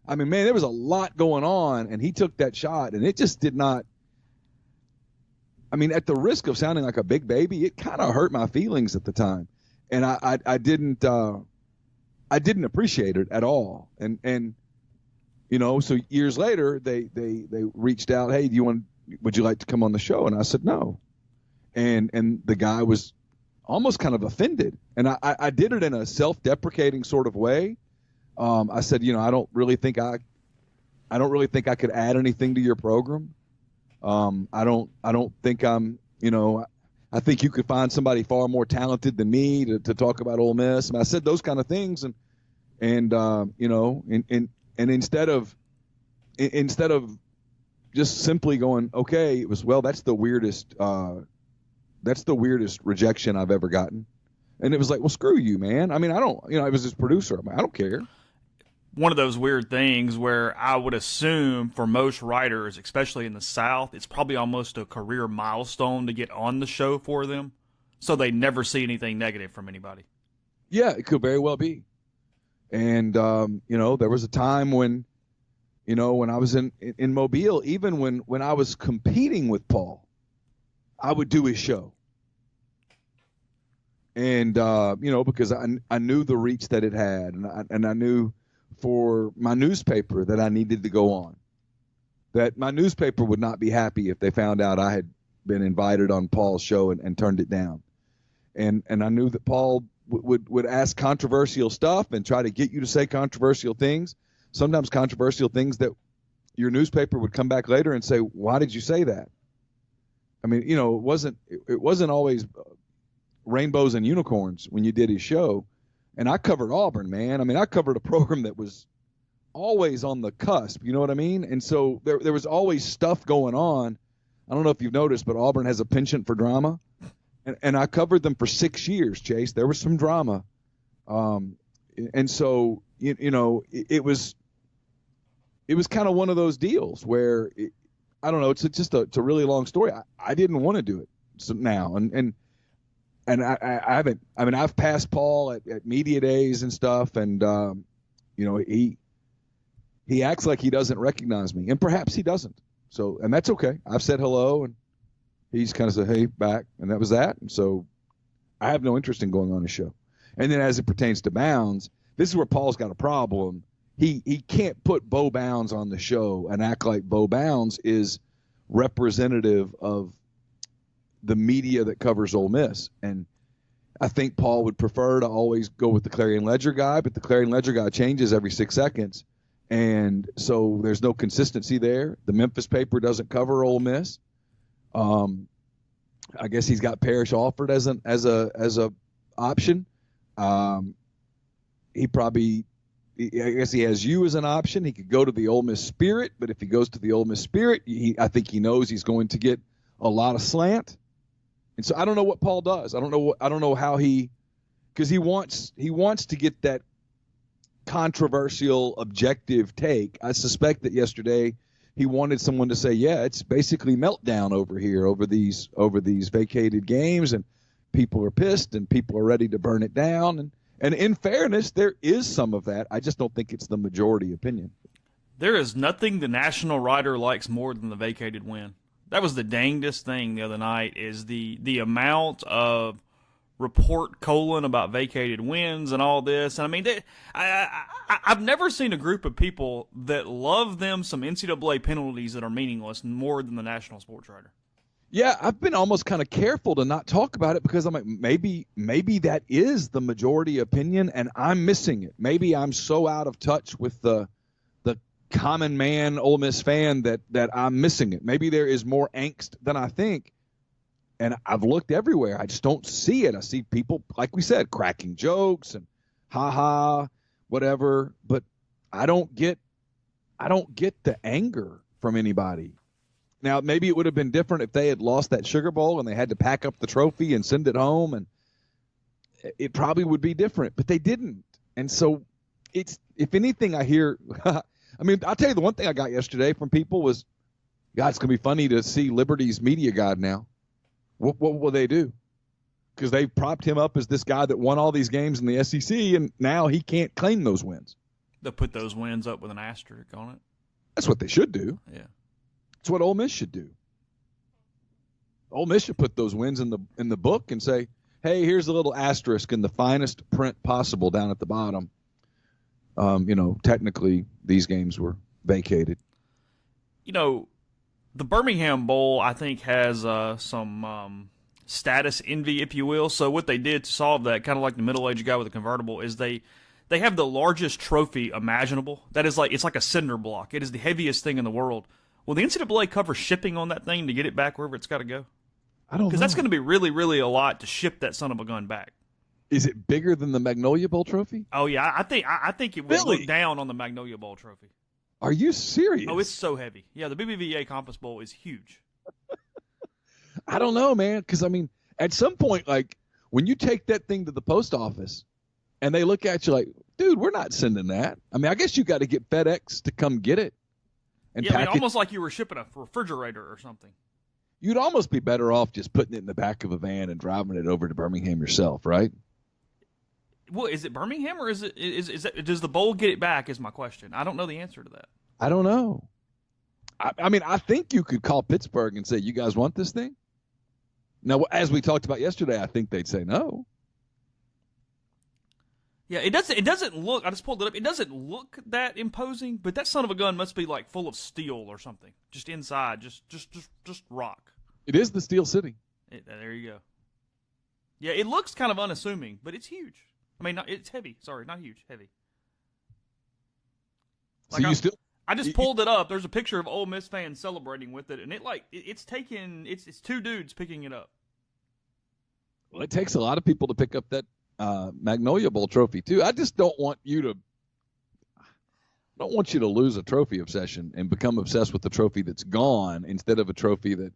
I mean, man, there was a lot going on, and he took that shot, and it just did not. I mean, at the risk of sounding like a big baby, it kind of hurt my feelings at the time, and I didn't appreciate it at all. And you know, so years later, they reached out, hey, would you like to come on the show? And I said no, and the guy was almost kind of offended, and I did it in a self-deprecating sort of way. I said, you know, I don't really think I could add anything to your program. I don't think I'm, you know, I think you could find somebody far more talented than me to talk about Ole Miss. And I said those kind of things, and you know, and instead of just simply going, okay, it was, well, that's the weirdest rejection I've ever gotten. And it was like, well, screw you, man. I mean, I was his producer. I don't care. One of those weird things where I would assume for most writers, especially in the South, it's probably almost a career milestone to get on the show for them, so they never see anything negative from anybody. Yeah, it could very well be. And, you know, there was a time when, you know, when I was in Mobile, even when I was competing with Paul, I would do his show. And, you know, because I knew the reach that it had, and I knew for my newspaper that I needed to go on, that my newspaper would not be happy if they found out I had been invited on Paul's show and turned it down. And I knew that Paul would ask controversial stuff and try to get you to say controversial things, sometimes controversial things that your newspaper would come back later and say, why did you say that? I mean, you know, it wasn't always rainbows and unicorns when you did his show. And I covered Auburn, man. I mean, I covered a program that was always on the cusp, you know what I mean? And so there was always stuff going on. I don't know if you've noticed, but Auburn has a penchant for drama. And I covered them for 6 years, Chase. There was some drama. And so, you know, it was kind of one of those deals where, I don't know, it's a really long story. I didn't want to do it now. And I haven't. I mean, I've passed Paul at media days and stuff, and you know, he acts like he doesn't recognize me, and perhaps he doesn't. So, and that's okay. I've said hello, and he's kind of said, "Hey, back," and that was that. And so, I have no interest in going on his show. And then, as it pertains to Bounds, this is where Paul's got a problem. He can't put Bo Bounds on the show and act like Bo Bounds is representative of the media that covers Ole Miss. And I think Paul would prefer to always go with the Clarion Ledger guy, but the Clarion Ledger guy changes every 6 seconds. And so there's no consistency there. The Memphis paper doesn't cover Ole Miss. I guess he's got Parrish offered as a option. I guess he has you as an option. He could go to the Ole Miss Spirit, but if he goes to the Ole Miss Spirit, I think he knows he's going to get a lot of slant. And so I don't know what Paul does. I don't know how because he wants to get that controversial, objective take. I suspect that yesterday he wanted someone to say, yeah, it's basically meltdown over here over these vacated games, and people are pissed and people are ready to burn it down. And in fairness, there is some of that. I just don't think it's the majority opinion. There is nothing the national writer likes more than the vacated win. That was the dangest thing the other night, is the amount of report about vacated wins and all this. And I mean, I've never seen a group of people that love them some NCAA penalties that are meaningless more than the national sports writer. Yeah, I've been almost kind of careful to not talk about it because I'm like, maybe that is the majority opinion and I'm missing it. Maybe I'm so out of touch with the common man Ole Miss fan that I'm missing it. Maybe there is more angst than I think. And I've looked everywhere. I just don't see it. I see people, like we said, cracking jokes and ha whatever, but I don't get the anger from anybody. Now, maybe it would have been different if they had lost that Sugar Bowl and they had to pack up the trophy and send it home, and it probably would be different, but they didn't. And so it's, if anything, I hear I mean, I'll tell you the one thing I got yesterday from people was, God, it's going to be funny to see Liberty's media guide now. what will they do? Because they propped him up as this guy that won all these games in the SEC, and now he can't claim those wins. They'll put those wins up with an asterisk on it. That's what they should do. Yeah. That's what Ole Miss should do. Ole Miss should put those wins in the book and say, hey, here's a little asterisk in the finest print possible down at the bottom. Technically these games were vacated. The Birmingham Bowl, I think, has some status envy, if you will. So what they did to solve that, kind of like the middle-aged guy with a convertible, is they have the largest trophy imaginable. That is it's like a cinder block. It is the heaviest thing in the world. Will the NCAA cover shipping on that thing to get it back wherever it's got to go? I don't know. Because that's going to be really, really a lot to ship that son of a gun back. Is it bigger than the Magnolia Bowl trophy? Oh, yeah. I think it would look down on the Magnolia Bowl trophy. Are you serious? Oh, it's so heavy. Yeah, the BBVA Compass Bowl is huge. I don't know, man, because, at some point, when you take that thing to the post office and they look at you like, dude, we're not sending that. I guess you got to get FedEx to come get it. And almost like you were shipping a refrigerator or something. You'd almost be better off just putting it in the back of a van and driving it over to Birmingham yourself, right? Well, is it Birmingham or is it does the bowl get it back is my question. I don't know the answer to that. I don't know. I think you could call Pittsburgh and say, you guys want this thing? Now, as we talked about yesterday, I think they'd say no. Yeah, it doesn't look, I just pulled it up, it doesn't look that imposing, but that son of a gun must be full of steel or something. Just inside, just rock. It is the Steel City. There you go. Yeah, it looks kind of unassuming, but it's huge. It's heavy. Sorry, not huge, heavy. I just pulled it up. There's a picture of Ole Miss fans celebrating with it, and it's two dudes picking it up. Well, it takes a lot of people to pick up that Magnolia Bowl trophy too. I just don't want you to lose a trophy obsession and become obsessed with the trophy that's gone instead of a trophy that.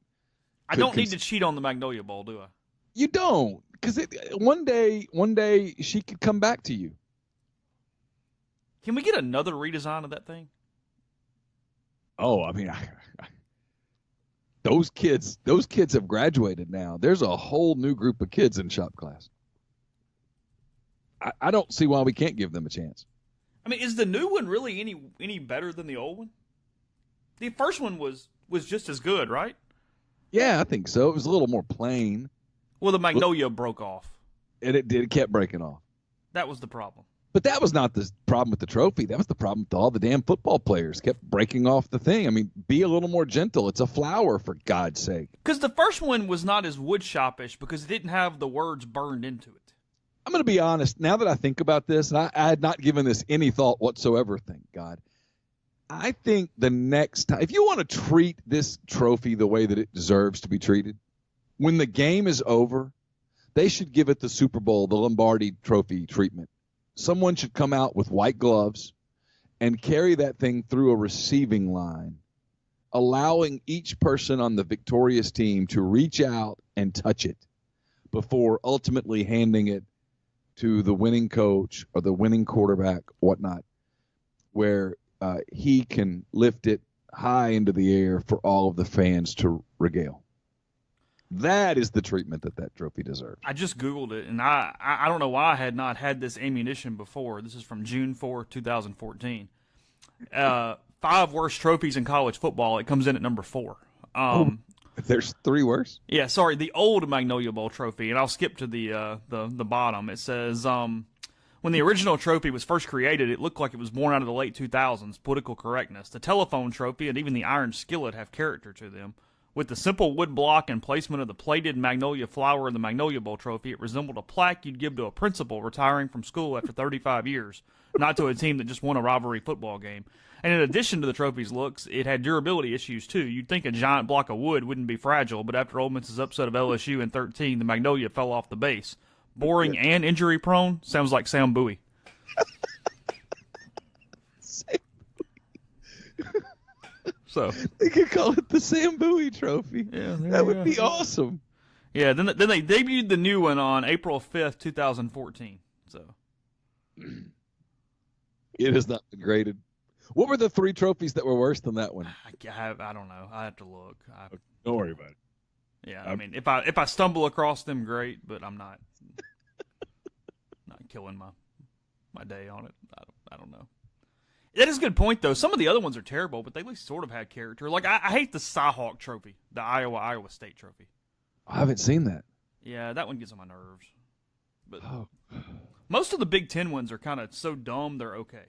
I don't need to cheat on the Magnolia Bowl, do I? You don't, because one day she could come back to you. Can we get another redesign of that thing? Oh, those kids have graduated now. There's a whole new group of kids in shop class. I don't see why we can't give them a chance. Is the new one really any better than the old one? The first one was just as good, right? Yeah, I think so. It was a little more plain. Well, the Magnolia broke off. And it kept breaking off. That was the problem. But that was not the problem with the trophy. That was the problem with all the damn football players. Kept breaking off the thing. Be a little more gentle. It's a flower, for God's sake. Because the first one was not as wood shoppish because it didn't have the words burned into it. I'm going to be honest. Now that I think about this, and I had not given this any thought whatsoever, thank God. I think the next time, if you want to treat this trophy the way that it deserves to be treated, when the game is over, they should give it the Super Bowl, the Lombardi Trophy treatment. Someone should come out with white gloves and carry that thing through a receiving line, allowing each person on the victorious team to reach out and touch it before ultimately handing it to the winning coach or the winning quarterback, whatnot, where he can lift it high into the air for all of the fans to regale. That is the treatment that trophy deserves. I just Googled it, and I don't know why I had not had this ammunition before. This is from June 4, 2014. 5 worst trophies in college football. It comes in at number 4. There's 3 worse? Yeah, sorry, the old Magnolia Bowl trophy, and I'll skip to the bottom. It says, when the original trophy was first created, it looked like it was born out of the late 2000s, political correctness. The telephone trophy and even the iron skillet have character to them. With the simple wood block and placement of the plated magnolia flower in the Magnolia Bowl trophy, it resembled a plaque you'd give to a principal retiring from school after 35 years, not to a team that just won a rivalry football game. And in addition to the trophy's looks, it had durability issues too. You'd think a giant block of wood wouldn't be fragile, but after Ole Miss's upset of LSU in 13, the Magnolia fell off the base. Boring and injury-prone? Sounds like Sam Bowie. So they could call it the Sam Bowie Trophy. Yeah, that would be awesome. Yeah, then they debuted the new one on April 5th, 2014. So it has not been graded. What were the 3 trophies that were worse than that one? I don't know. I have to look. Don't worry about it. Yeah, I mean, if I stumble across them, great, but I'm not killing my day on it. I don't know. That is a good point, though. Some of the other ones are terrible, but they at least sort of had character. Like, I hate the Cyhawk Trophy, the Iowa State Trophy. I haven't seen that. Yeah, that one gets on my nerves. But most of the Big Ten ones are kind of so dumb they're okay.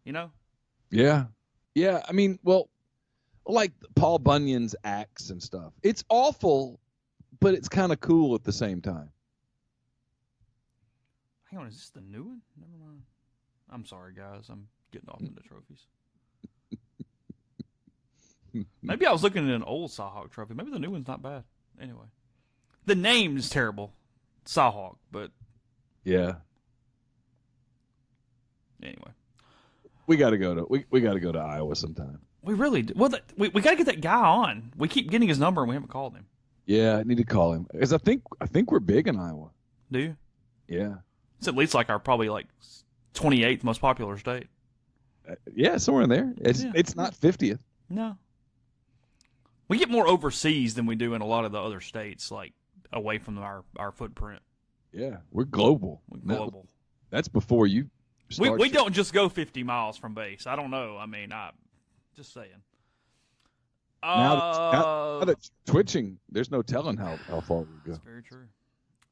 You know? Yeah. Yeah, I mean, well, like Paul Bunyan's axe and stuff. It's awful, but it's kind of cool at the same time. Hang on, is this the new one? Never mind. I'm sorry, guys. I'm getting off into trophies. Maybe I was looking at an old Cyhawk trophy. Maybe the new one's not bad. Anyway. The name is terrible. Cyhawk, but... Yeah. Anyway. We got to go to Iowa sometime. We really do. Well, we got to get that guy on. We keep getting his number and we haven't called him. Yeah, I need to call him. Because I think we're big in Iowa. Do you? Yeah. It's at least like our probably like 28th most popular state. Yeah, somewhere in there. It's not 50th. No. We get more overseas than we do in a lot of the other states, like away from our footprint. Yeah, we're global. We're global. That's before you start. We don't just go 50 miles from base. I don't know. I mean, just saying. Now that it's twitching, there's no telling how far we go. That's very true.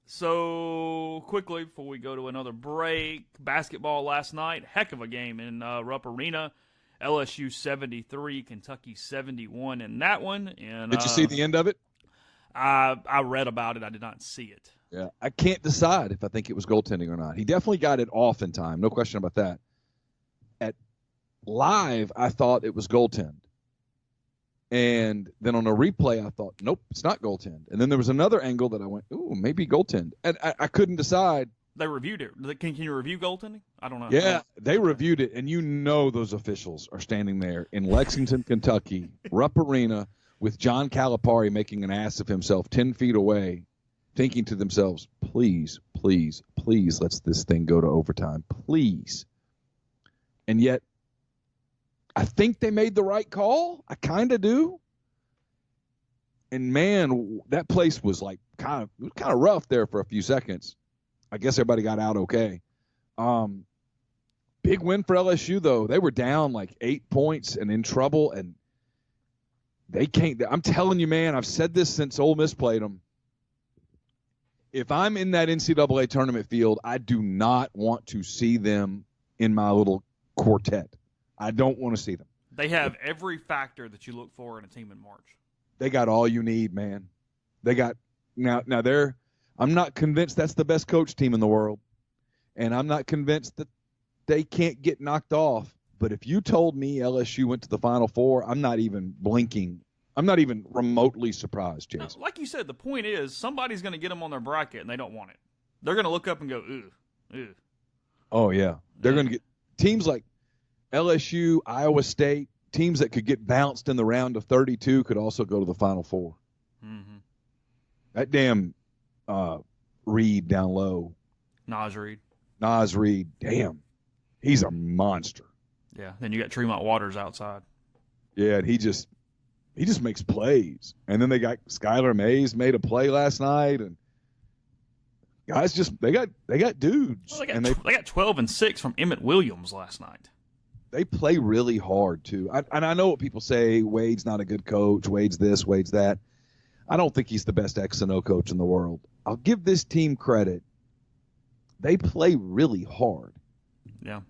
So, quickly, before we go to another break, basketball last night, heck of a game in Rupp Arena. LSU 73, Kentucky 71 in that one. And did you see the end of it? I read about it. I did not see it. Yeah, I can't decide if I think it was goaltending or not. He definitely got it off in time, no question about that. At live, I thought it was goaltend. And then on a replay, I thought, nope, it's not goaltend. And then there was another angle that I went, ooh, maybe goaltend. And I couldn't decide. They reviewed it. Can you review goaltending? I don't know. Yeah, they reviewed it, and you know those officials are standing there in Lexington, Kentucky, Rupp Arena, with John Calipari making an ass of himself 10 feet away, thinking to themselves, please, please, please, let's this thing go to overtime. Please. And yet, I think they made the right call. I kind of do. And, man, that place was like kind of rough there for a few seconds. I guess everybody got out okay. Big win for LSU, though. They were down like 8 points and in trouble, and they can't. I'm telling you, man, I've said this since Ole Miss played them. If I'm in that NCAA tournament field, I do not want to see them in my little quartet. I don't want to see them. They have every factor that you look for in a team in March. They got all you need, man. They got now they're. I'm not convinced that's the best coach team in the world, and I'm not convinced that they can't get knocked off. But if you told me LSU went to the Final Four, I'm not even blinking. I'm not even remotely surprised, Jason. No, like you said, the point is somebody's going to get them on their bracket, and they don't want it. They're going to look up and go, ooh. Oh, yeah. They're going to get teams like LSU, Iowa State, teams that could get bounced in the round of 32 could also go to the Final Four. Mm-hmm. That damn Reed down low. Nas Reed, damn. He's a monster. Yeah, then you got Tremont Waters outside. Yeah, and he just makes plays. And then they got Skylar Mays made a play last night, and guys they got dudes. Well, they got 12 and 6 from Emmett Williams last night. They play really hard too. And I know what people say. Wade's not a good coach. Wade's this. Wade's that. I don't think he's the best X and O coach in the world. I'll give this team credit. They play really hard. Yeah.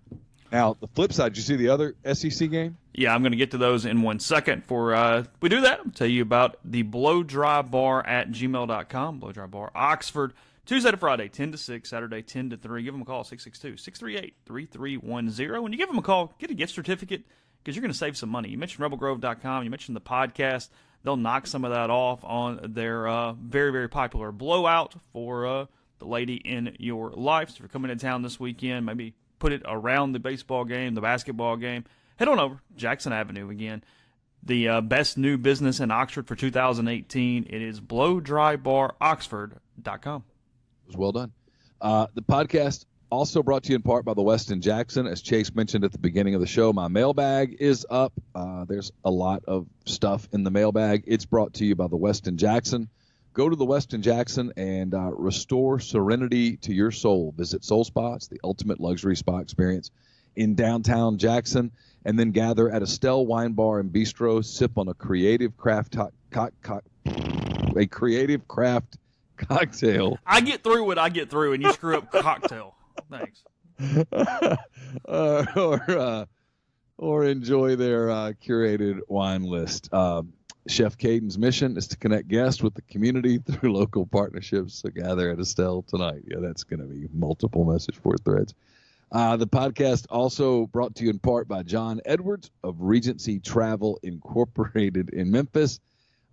Now, the flip side, did you see the other SEC game? Yeah, I'm going to get to those in 1 second. For we do that, I'll tell you about the Blow Dry Bar at gmail.com. Blow Dry Bar, Oxford, Tuesday to Friday, 10 to 6, Saturday, 10 to 3. Give them a call, 662-638-3310. When you give them a call, get a gift certificate because you're going to save some money. You mentioned rebelgrove.com. You mentioned the podcast. They'll knock some of that off on their very, very popular blowout for the lady in your life. So if you're coming to town this weekend, maybe put it around the baseball game, the basketball game, head on over Jackson Avenue again. The best new business in Oxford for 2018. It is blowdrybaroxford.com. It was well done. The podcast Also brought to you in part by the Westin Jackson. As Chase mentioned at the beginning of the show, my mailbag is up. There's a lot of stuff in the mailbag. It's brought to you by the Westin Jackson. Go to the Westin Jackson and restore serenity to your soul. Visit Soul Spots, the ultimate luxury spa experience in downtown Jackson, and then gather at Estelle Wine Bar and Bistro. Sip on a creative craft cocktail. I get through what I get through, and you screw up cocktail. Thanks. Or enjoy their curated wine list. Chef Caden's mission is to connect guests with the community through local partnerships. So gather at Estelle tonight. Yeah, that's going to be multiple message board threads. The podcast also brought to you in part by John Edwards of Regency Travel Incorporated in Memphis.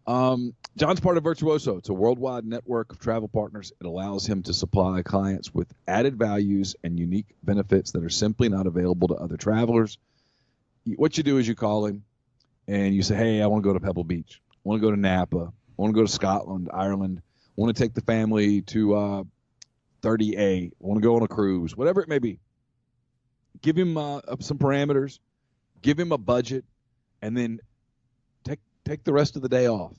John's part of Virtuoso. It's a worldwide network of travel partners. It allows him to supply clients with added values and unique benefits that are simply not available to other travelers. What you do is you call him and you say, hey, I want to go to Pebble Beach. I want to go to Napa. I want to go to Scotland, Ireland. I want to take the family to 30A. I want to go on a cruise, whatever it may be. Give him some parameters, give him a budget, and then take the rest of the day off.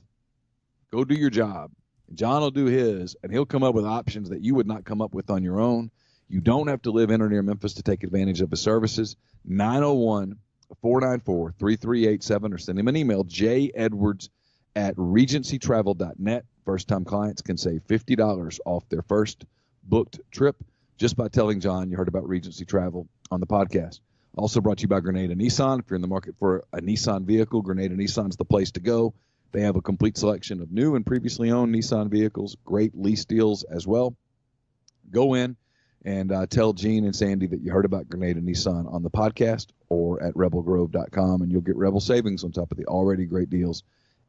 Go do your job. John will do his, and he'll come up with options that you would not come up with on your own. You don't have to live in or near Memphis to take advantage of his services. 901-494-3387, or send him an email, jedwards@regencytravel.net. First-time clients can save $50 off their first booked trip just by telling John you heard about Regency Travel on the podcast. Also brought to you by Grenada Nissan. If you're in the market for a Nissan vehicle, Grenada Nissan's the place to go. They have a complete selection of new and previously owned Nissan vehicles, great lease deals as well. Go in and tell Gene and Sandy that you heard about Grenada Nissan on the podcast or at rebelgrove.com, and you'll get Rebel savings on top of the already great deals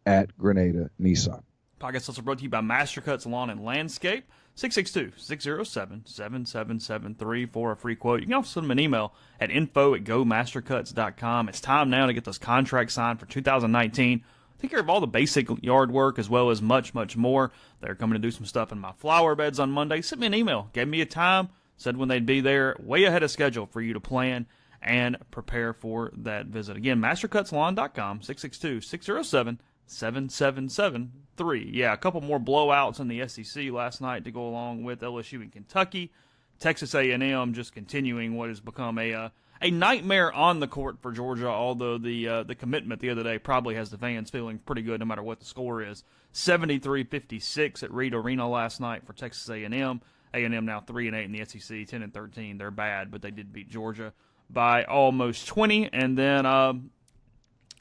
at Grenada Nissan. Podcast also brought to you by Mastercuts Lawn and Landscape. 662-607-7773 for a free quote. You can also send them an email at info@gomastercuts.com. It's time now to get those contracts signed for 2019. Take care of all the basic yard work as well as much, much more. They're coming to do some stuff in my flower beds on Monday. Sent me an email, gave me a time, said when they'd be there, way ahead of schedule for you to plan and prepare for that visit. Again, mastercutslawn.com, 662-607-7773. Yeah, a couple more blowouts in the SEC last night to go along with LSU and Kentucky. Texas A&M just continuing what has become a nightmare on the court for Georgia, although the commitment the other day probably has the fans feeling pretty good no matter what the score is. 73-56 at Reed Arena last night for Texas A&M. A&M now 3-8 in the SEC, 10-13. They're bad, but they did beat Georgia by almost 20. And then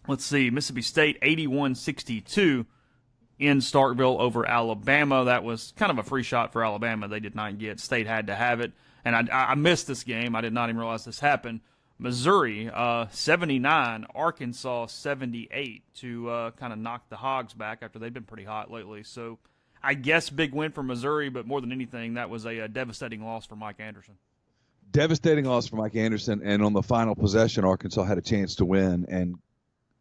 let's see, Mississippi State 81-62 in Starkville over Alabama. That was kind of a free shot for Alabama. They did not get. State had to have it. And I missed this game. I did not even realize this happened. Missouri 79, Arkansas 78 to kind of knock the Hogs back after they've been pretty hot lately. So I guess big win for Missouri, but more than anything, that was a devastating loss for Mike Anderson. Devastating loss for Mike Anderson, and on the final possession, Arkansas had a chance to win, and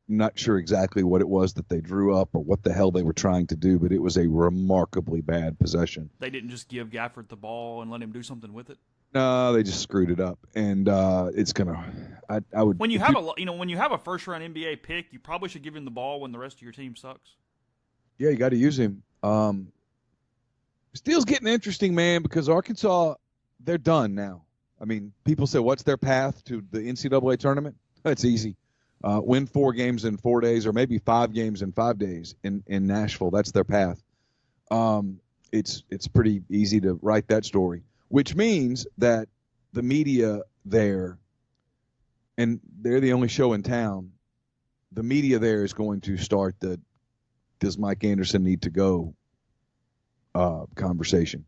not sure exactly what it was that they drew up or what the hell they were trying to do, but it was a remarkably bad possession. They didn't just give Gafford the ball and let him do something with it? No, they just screwed it up, and it's gonna. I would. When you have when you have a first round NBA pick, you probably should give him the ball when the rest of your team sucks. Yeah, you got to use him. Steele's getting interesting, man, because Arkansas, they're done now. I mean, people say, what's their path to the NCAA tournament? It's easy. Win 4 games in 4 days, or maybe 5 games in 5 days in Nashville. That's their path. It's pretty easy to write that story, which means that the media there, and they're the only show in town, the media there is going to start the does Mike Anderson need to go conversation.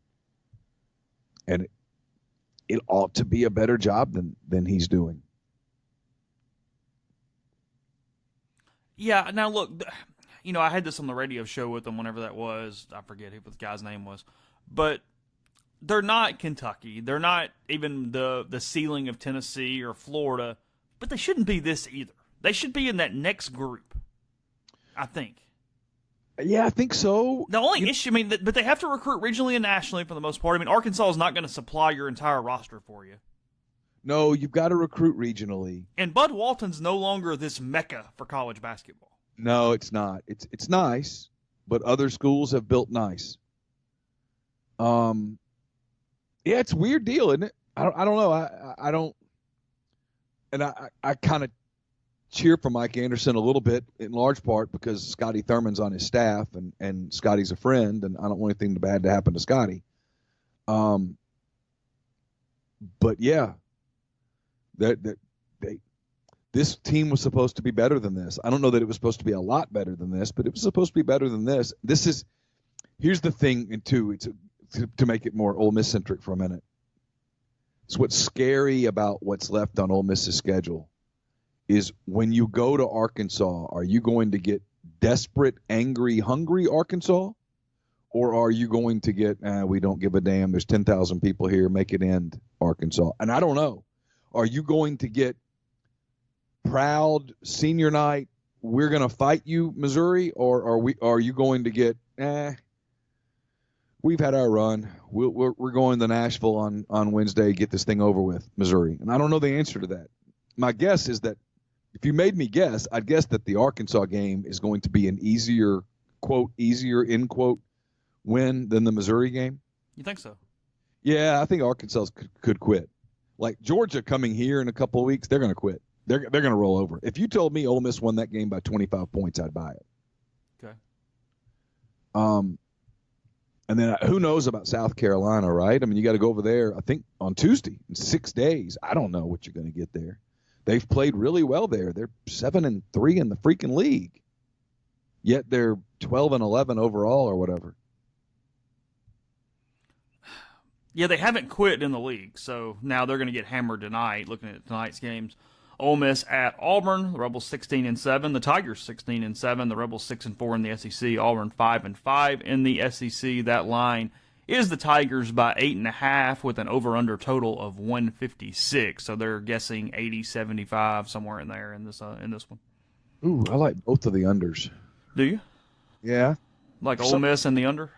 And it ought to be a better job than he's doing. Yeah, now look, I had this on the radio show with them whenever that was. I forget what the guy's name was. But they're not Kentucky. They're not even the ceiling of Tennessee or Florida. But they shouldn't be this either. They should be in that next group, I think. Yeah, I think so. The only issue, I mean, but they have to recruit regionally and nationally for the most part. I mean, Arkansas is not going to supply your entire roster for you. No, you've got to recruit regionally. And Bud Walton's no longer this mecca for college basketball. No, it's not. It's nice, but other schools have built nice. Yeah, it's a weird deal, isn't it? I don't know. I don't, and I kind of cheer for Mike Anderson a little bit, in large part because Scotty Thurman's on his staff, and Scotty's a friend, and I don't want anything bad to happen to Scotty. But yeah, this team was supposed to be better than this. I don't know that it was supposed to be a lot better than this, but it was supposed to be better than this. Here's the thing, and two, to make it more Ole Miss centric for a minute. It's what's scary about what's left on Ole Miss's schedule is when you go to Arkansas, are you going to get desperate, angry, hungry Arkansas? Or are you going to get, we don't give a damn, there's 10,000 people here, make it end Arkansas? And I don't know. Are you going to get proud senior night, we're going to fight you, Missouri? Or are you going to get, we've had our run. We're going to Nashville on Wednesday, get this thing over with, Missouri? And I don't know the answer to that. My guess is that if you made me guess, I'd guess that the Arkansas game is going to be an easier, quote, easier, end quote, win than the Missouri game. You think so? Yeah, I think Arkansas could quit. Like Georgia coming here in a couple of weeks, they're going to quit. They're going to roll over. If you told me Ole Miss won that game by 25 points, I'd buy it. Okay. And then who knows about South Carolina, right? I mean, you got to go over there, I think, on Tuesday in 6 days. I don't know what you're going to get there. They've played really well there. They're 7-3 in the freaking league. Yet they're 12-11 overall or whatever. Yeah, they haven't quit in the league, so now they're going to get hammered tonight. Looking at tonight's games, Ole Miss at Auburn. The Rebels 16-7. The Tigers 16-7. The Rebels 6-4 in the SEC. Auburn 5-5 in the SEC. That line is the Tigers by 8.5 with an over/under total of 156. So they're guessing 80-75 somewhere in there in this one. Ooh, I like both of the unders. Do you? Yeah. Like Ole Miss and the under?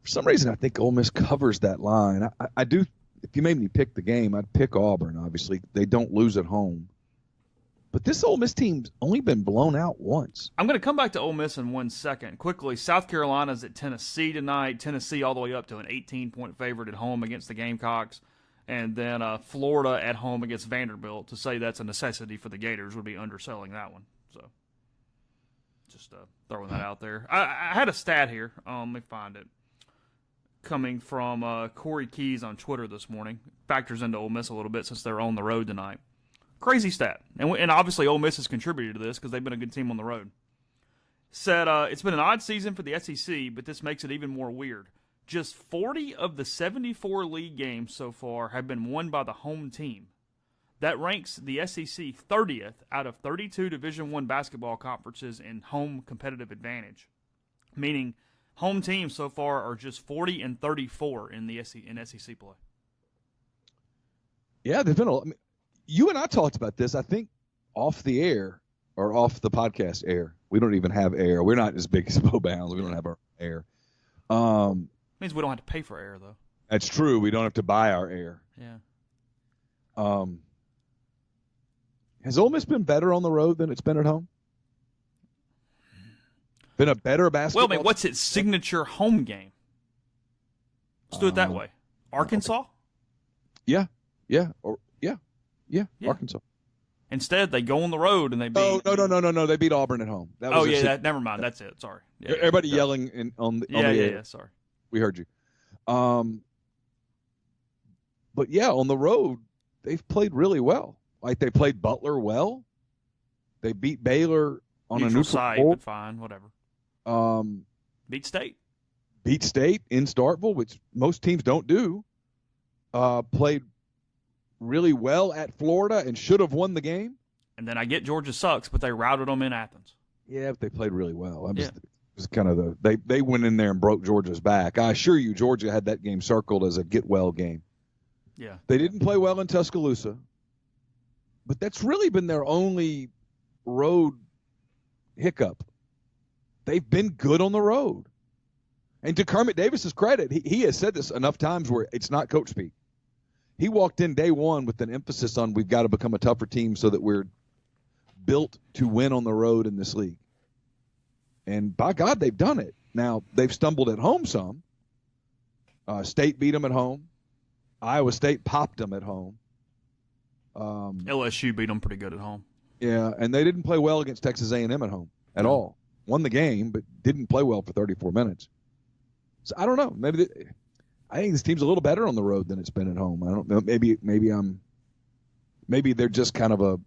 For some reason, I think Ole Miss covers that line. I do. If you made me pick the game, I'd pick Auburn. Obviously, they don't lose at home. But this Ole Miss team's only been blown out once. I'm going to come back to Ole Miss in 1 second. Quickly, South Carolina's at Tennessee tonight. Tennessee all the way up to an 18-point favorite at home against the Gamecocks. And then Florida at home against Vanderbilt. To say that's a necessity for the Gators would be underselling that one. So just throwing that out there. I had a stat here. Let me find it. Coming from Corey Keys on Twitter this morning. Factors into Ole Miss a little bit since they're on the road tonight. Crazy stat. And obviously Ole Miss has contributed to this because they've been a good team on the road. Said it's been an odd season for the SEC, but this makes it even more weird. Just 40 of the 74 league games so far have been won by the home team. That ranks the SEC 30th out of 32 Division I basketball conferences in home competitive advantage. Meaning home teams so far are just 40-34 in the SEC play. Yeah, they've been you and I talked about this, I think, off the air or off the podcast air. We don't even have air. We're not as big as Bo Bounds. We don't have our air. Means we don't have to pay for air, though. That's true. We don't have to buy our air. Yeah. Has Ole Miss been better on the road than it's been at home? Been a better basketball? Well, I mean, what's its signature home game? Let's do it that way. Arkansas? Yeah, Arkansas. Instead, they go on the road and they beat. No. They beat Auburn at home. That was never mind. That's it. Sorry. Yeah, everybody yelling on the air. Yeah. Sorry. We heard you. But yeah, on the road, they've played really well. Like they played Butler well. They beat Baylor on a neutral site, court. But fine, whatever. Beat State in Starkville, which most teams don't do. Played really well at Florida and should have won the game. And then I get Georgia sucks, but they routed them in Athens. Yeah, but they played really well. It was kind of they went in there and broke Georgia's back. I assure you, Georgia had that game circled as a get well game. Yeah, they didn't play well in Tuscaloosa, but that's really been their only road hiccup. they've been good on the road. And to Kermit Davis's credit, he has said this enough times where it's not coach speak. He walked in day one with an emphasis on we've got to become a tougher team so that we're built to win on the road in this league. And by God, they've done it. Now, they've stumbled at home some. State beat them at home. Iowa State popped them at home. LSU beat them pretty good at home. Yeah, and they didn't play well against Texas A&M at home at all. Won the game, but didn't play well for 34 minutes. So I don't know. I think this team's a little better on the road than it's been at home. I don't know. Maybe they're just kind of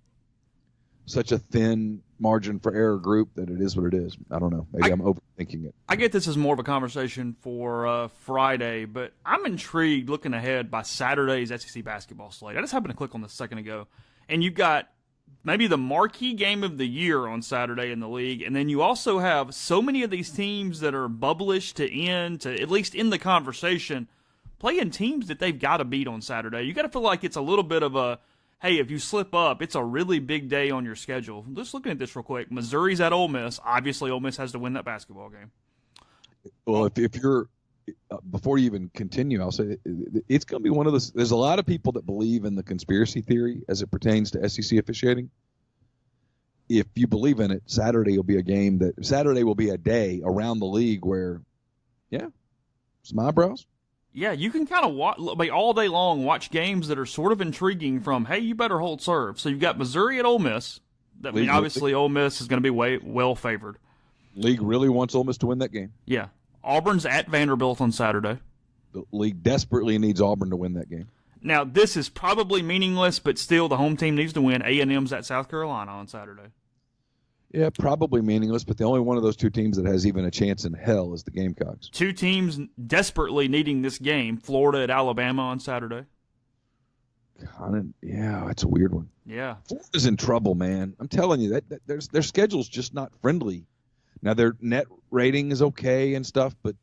such a thin margin for error group that it is what it is. I don't know. Maybe I'm overthinking it. I get this as more of a conversation for Friday, but I'm intrigued looking ahead by Saturday's SEC basketball slate. I just happened to click on this a second ago, and you've got maybe the marquee game of the year on Saturday in the league, and then you also have so many of these teams that are bubblish to at least in the conversation, playing teams that they've got to beat on Saturday. You got to feel like it's a little bit of a, hey, if you slip up, it's a really big day on your schedule. Just looking at this real quick. Missouri's at Ole Miss. Obviously, Ole Miss has to win that basketball game. Well, if you're before you even continue, I'll say it's going to be one of those. There's a lot of people that believe in the conspiracy theory as it pertains to SEC officiating. If you believe in it, Saturday will be a day around the league where, some eyebrows. Yeah, you can kind of watch all day long, watch games that are sort of intriguing from, hey, you better hold serve. So you've got Missouri at Ole Miss. Obviously, Ole Miss is going to be well favored. League really wants Ole Miss to win that game. Yeah. Auburn's at Vanderbilt on Saturday. The league desperately needs Auburn to win that game. Now, this is probably meaningless, but still the home team needs to win. A&M's at South Carolina on Saturday. Yeah, probably meaningless, but the only one of those two teams that has even a chance in hell is the Gamecocks. Two teams desperately needing this game, Florida at Alabama on Saturday. It's a weird one. Yeah. Florida's in trouble, man. I'm telling you, that their schedule's just not friendly. Now, their net rating is okay and stuff, but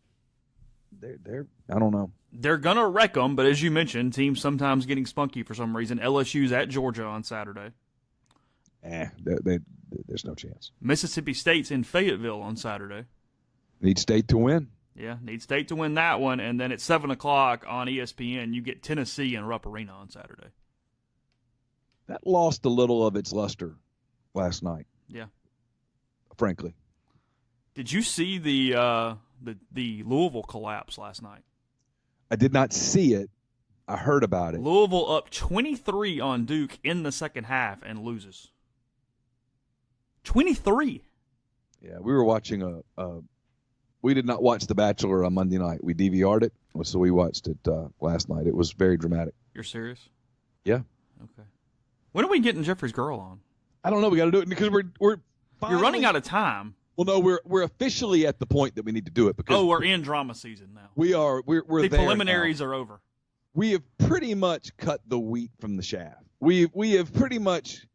they're I don't know. They're going to wreck them, but as you mentioned, teams sometimes getting spunky for some reason. LSU's at Georgia on Saturday. There's no chance. Mississippi State's in Fayetteville on Saturday. Need State to win. Yeah, need State to win that one. And then at 7 o'clock on ESPN, you get Tennessee and Rupp Arena on Saturday. That lost a little of its luster last night. Yeah. Frankly. Did you see the Louisville collapse last night? I did not see it. I heard about it. Louisville up 23 on Duke in the second half and loses. 23. Yeah, we were watching we did not watch The Bachelor on Monday night. We DVR'd it, so we watched it last night. It was very dramatic. You're serious? Yeah. Okay. When are we getting Jeffrey's Girl on? I don't know. We got to do it because we're finally, you're running out of time. Well, no, we're officially at the point that we need to do it because we're in drama season now. We're the there preliminaries now. are over. We have pretty much cut the wheat from the chaff. We have pretty much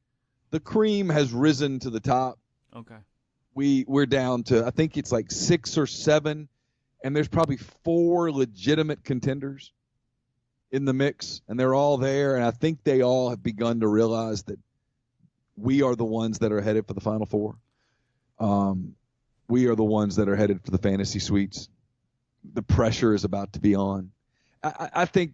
the cream has risen to the top. Okay. We're down to I think it's like 6 or 7, and there's probably 4 legitimate contenders in the mix, and they're all there, and I think they all have begun to realize that we are the ones that are headed for the Final Four. We are the ones that are headed for the fantasy suites. The pressure is about to be on. I think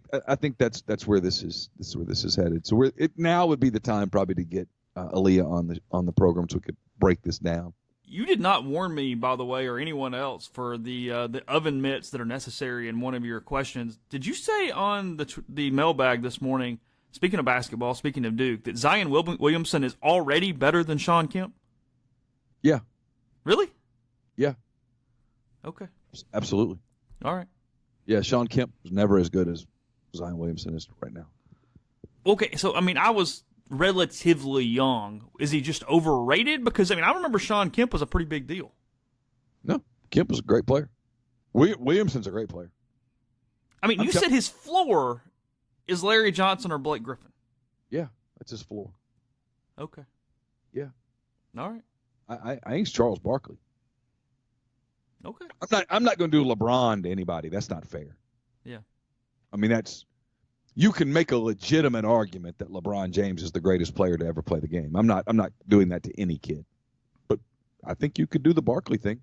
that's where this is headed. So now would be the time probably to get Aaliyah on the program so we could break this down. You did not warn me, by the way, or anyone else for the oven mitts that are necessary in one of your questions. Did you say on the mailbag this morning, speaking of basketball, speaking of Duke, that Zion Williamson is already better than Sean Kemp? Yeah. Really? Yeah. Okay. Absolutely. All right. Yeah, Sean Kemp was never as good as Zion Williamson is right now. Okay, so, I was relatively young. Is he just overrated? Because, I remember Sean Kemp was a pretty big deal. No, Kemp was a great player. Williamson's a great player. You said his floor is Larry Johnson or Blake Griffin. Yeah, that's his floor. Okay. Yeah. All right. I think it's Charles Barkley. Okay. I'm not going to do LeBron to anybody. That's not fair. Yeah. You can make a legitimate argument that LeBron James is the greatest player to ever play the game. I'm not doing that to any kid. But I think you could do the Barkley thing.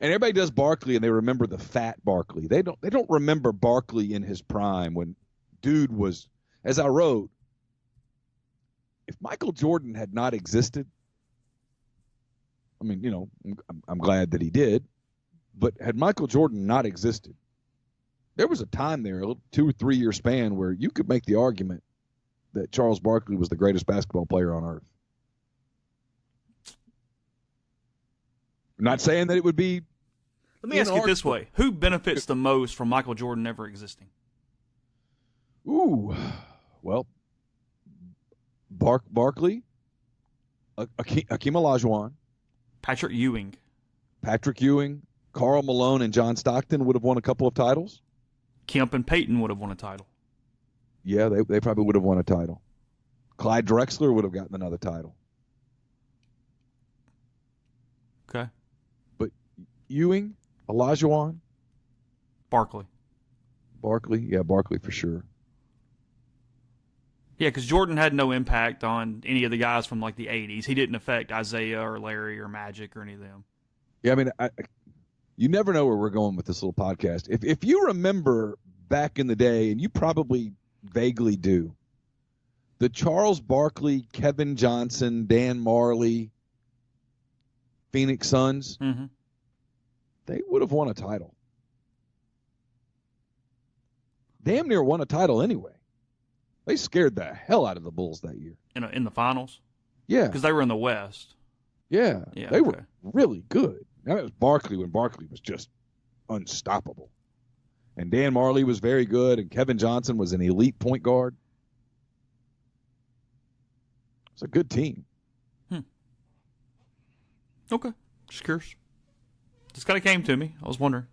And everybody does Barkley, and they remember the fat Barkley. They don't remember Barkley in his prime when dude was, as I wrote, if Michael Jordan had not existed, I mean, you know, I'm glad that he did, but had Michael Jordan not existed, there was a time there, a 2 or 3 year span, where you could make the argument that Charles Barkley was the greatest basketball player on earth. I'm not saying that it would be. Let me ask you this way. Who benefits the most from Michael Jordan never existing? Ooh, well, Barkley, Akeem Olajuwon, Patrick Ewing, Karl Malone, and John Stockton would have won a couple of titles. Kemp and Peyton would have won a title. Yeah, they probably would have won a title. Clyde Drexler would have gotten another title. Okay. But Ewing, Olajuwon, Barkley, yeah, Barkley for sure. Yeah, because Jordan had no impact on any of the guys from like the 80s. He didn't affect Isaiah or Larry or Magic or any of them. Yeah, I mean, you never know where we're going with this little podcast. If you remember back in the day, and you probably vaguely do, the Charles Barkley, Kevin Johnson, Dan Marley, Phoenix Suns, they would have won a title. Damn near won a title anyway. They scared the hell out of the Bulls that year. In the finals? Yeah. Because they were in the West. Yeah. They were really good. Now, that was Barkley when Barkley was just unstoppable. And Dan Marley was very good, and Kevin Johnson was an elite point guard. It's a good team. Okay. Just curious. Just kind of came to me. I was wondering.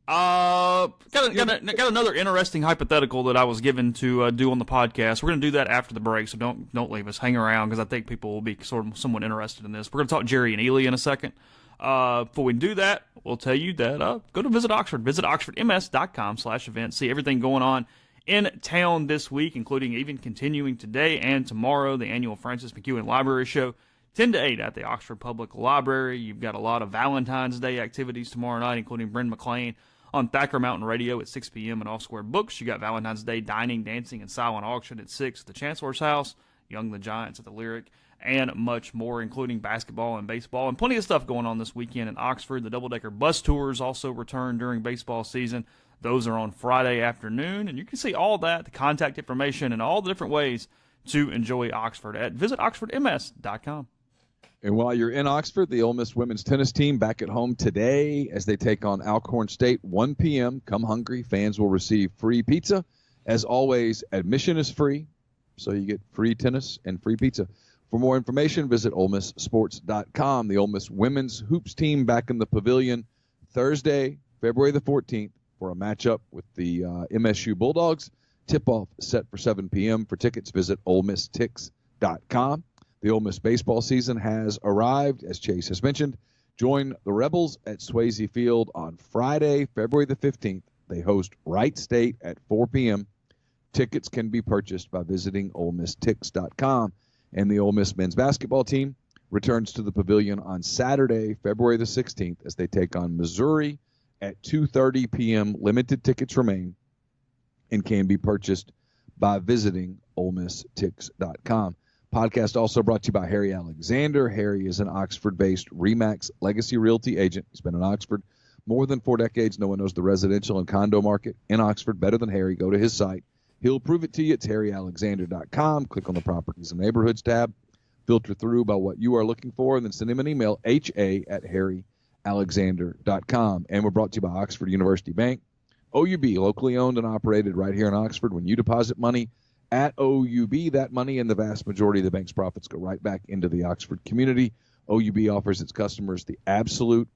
Got another interesting hypothetical that I was given to do on the podcast. We're going to do that after the break, so don't leave us. Hang around because I think people will be somewhat interested in this. We're going to talk Jerrion Ealy in a second. Before we do that, we'll tell you that go to Visit Oxford. Visit oxfordms.com/events. See everything going on in town this week, including even continuing today and tomorrow, the annual Francis McEwen Library Show, 10 to 8 at the Oxford Public Library. You've got a lot of Valentine's Day activities tomorrow night, including Bryn McClain on Thacker Mountain Radio at 6 p.m. and Off Square Books. You got Valentine's Day dining, dancing, and silent auction at 6 at the Chancellor's House, Young the Giants at the Lyric, and much more, including basketball and baseball. And plenty of stuff going on this weekend in Oxford. The double-decker bus tours also return during baseball season. Those are on Friday afternoon, and you can see all that, the contact information, and all the different ways to enjoy Oxford at visitoxfordms.com. And while you're in Oxford, the Ole Miss women's tennis team back at home today as they take on Alcorn State, 1 p.m. Come hungry. Fans will receive free pizza. As always, admission is free, so you get free tennis and free pizza. For more information, visit OleMissSports.com. The Ole Miss women's hoops team back in the pavilion Thursday, February the 14th, for a matchup with the MSU Bulldogs. Tip-off set for 7 p.m. For tickets, visit OleMissTix.com. The Ole Miss baseball season has arrived, as Chase has mentioned. Join the Rebels at Swayze Field on Friday, February the 15th. They host Wright State at 4 p.m. Tickets can be purchased by visiting OleMissTix.com. And the Ole Miss men's basketball team returns to the pavilion on Saturday, February the 16th, as they take on Missouri at 2:30 p.m. Limited tickets remain and can be purchased by visiting OleMissTix.com. Podcast also brought to you by Harry Alexander. Harry is an Oxford-based RE/MAX legacy realty agent. He's been in Oxford more than 4 decades. No one knows the residential and condo market in Oxford better than Harry. Go to his site. He'll prove it to you. It's harryalexander.com. Click on the Properties and Neighborhoods tab. Filter through by what you are looking for, and then send him an email, ha@harryalexander.com. And we're brought to you by Oxford University Bank. OUB, locally owned and operated right here in Oxford. When you deposit money at OUB, that money and the vast majority of the bank's profits go right back into the Oxford community. OUB offers its customers the absolute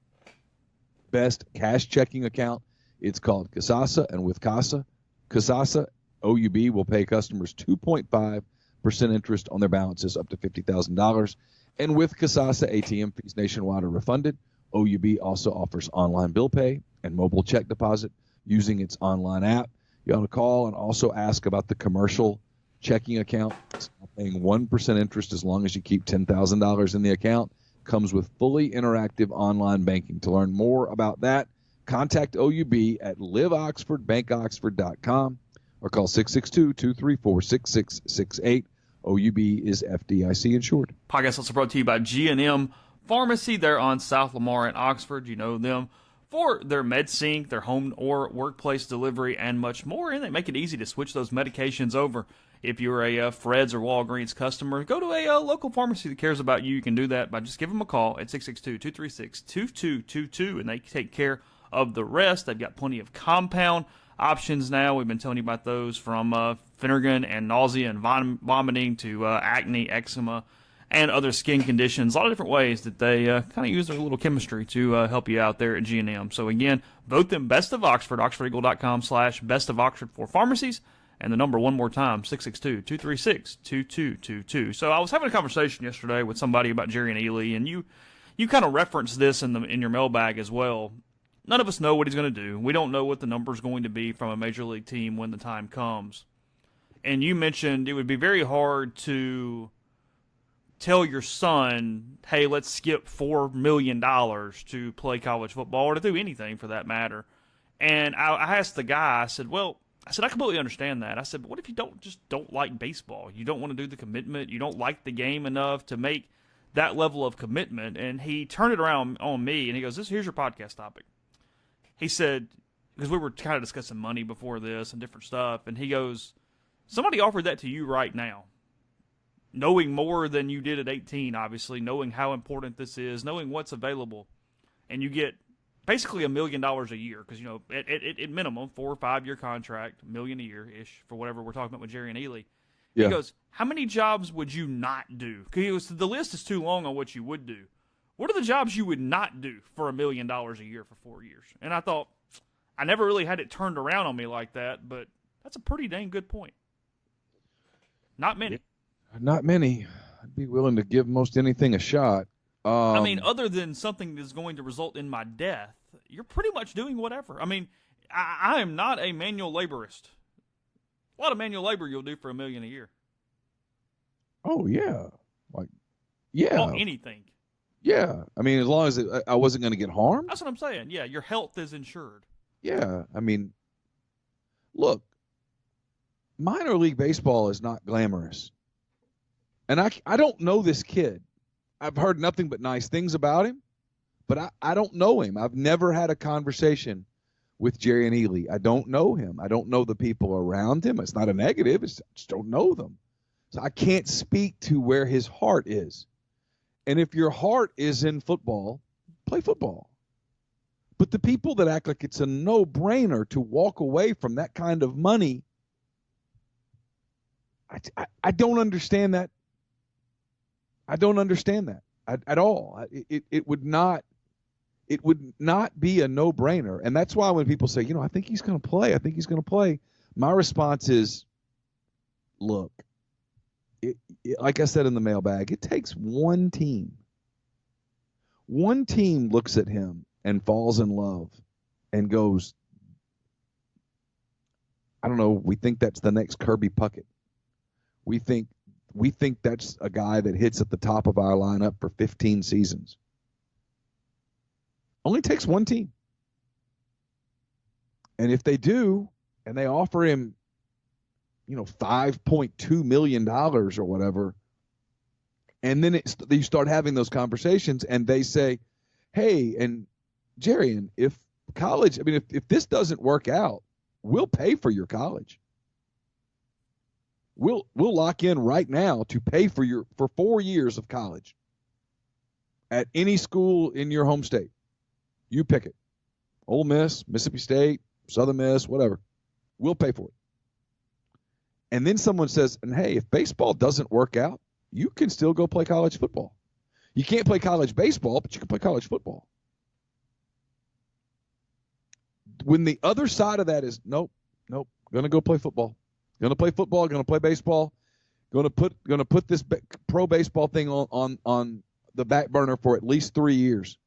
best cash checking account. It's called Kasasa, and with Kasasa, OUB will pay customers 2.5% interest on their balances up to $50,000. And with Kasasa, ATM fees nationwide are refunded. OUB also offers online bill pay and mobile check deposit using its online app. You ought to call and also ask about the commercial checking account. It's paying 1% interest as long as you keep $10,000 in the account. comes with fully interactive online banking. To learn more about that, contact OUB at liveoxfordbankoxford.com or call 662-234-6668. OUB is FDIC insured. Podcast also brought to you by G&M Pharmacy. They're on South Lamar in Oxford. You know them for their MedSync, their home or workplace delivery, and much more. And they make it easy to switch those medications over. If you're a Fred's or Walgreens customer, go to a local pharmacy that cares about you. You can do that by just giving them a call at 662-236-2222, and they take care of the rest. They've got plenty of compound options now. We've been telling you about those, from Finnegan and nausea and vomiting to acne, eczema, and other skin conditions. A lot of different ways that they kind of use their little chemistry to help you out there at G&M. So again, vote them Best of Oxford, oxfordeagle.com/Best of Oxford for pharmacies. And the number one more time, 662-236-2222. So I was having a conversation yesterday with somebody about Jerrion Ealy, and you kind of referenced this in your mailbag as well. None of us know what he's going to do. We don't know what the number's going to be from a major league team when the time comes. And you mentioned it would be very hard to tell your son, hey, let's skip $4 million to play college football, or to do anything for that matter. And I asked the guy, I said, I completely understand that. I said, but what if you don't like baseball? You don't want to do the commitment. You don't like the game enough to make that level of commitment. And he turned it around on me, and he goes, here's your podcast topic. He said, because we were kind of discussing money before this and different stuff, and he goes, somebody offered that to you right now, knowing more than you did at 18, obviously, knowing how important this is, knowing what's available, and you get basically $1 million a year, because, at minimum, 4 or 5 year contract, $1 million a year-ish, for whatever we're talking about with Jerrion Ealy. Yeah. He goes, how many jobs would you not do? Because the list is too long on what you would do. What are the jobs you would not do for $1 million a year for 4 years? And I thought, I never really had it turned around on me like that, but that's a pretty dang good point. Not many. Not many. I'd be willing to give most anything a shot. Other than something that's going to result in my death, you're pretty much doing whatever. I am not a manual laborist. A lot of manual labor you'll do for $1 million a year. Oh, yeah. Yeah. Oh, anything. Yeah. As long as I wasn't going to get harmed. That's what I'm saying. Yeah, your health is insured. Yeah. Look, minor league baseball is not glamorous. And I don't know this kid. I've heard nothing but nice things about him, but I don't know him. I've never had a conversation with Jerrion Ealy. I don't know him. I don't know the people around him. It's not a negative. I just don't know them. So I can't speak to where his heart is. And if your heart is in football, play football. But the people that act like it's a no-brainer to walk away from that kind of money, I don't understand that. I don't understand that at all. It would not be a no-brainer. And that's why when people say, I think he's going to play, my response is, look, like I said in the mailbag, it takes one team. One team looks at him and falls in love and goes, I don't know, we think that's the next Kirby Puckett. We think that's a guy that hits at the top of our lineup for 15 seasons. Only takes one team. And if they do, and they offer him, $5.2 million or whatever, and then you start having those conversations, and they say, hey, and Jerrion, if this doesn't work out, we'll pay for your college. We'll lock in right now to pay for 4 years of college at any school in your home state. You pick it. Ole Miss, Mississippi State, Southern Miss, whatever. We'll pay for it. And then someone says, and hey, if baseball doesn't work out, you can still go play college football. You can't play college baseball, but you can play college football. When the other side of that is, nope, going to go play football. Going to play football, going to play baseball, going to put this pro baseball thing on the back burner for at least 3 years.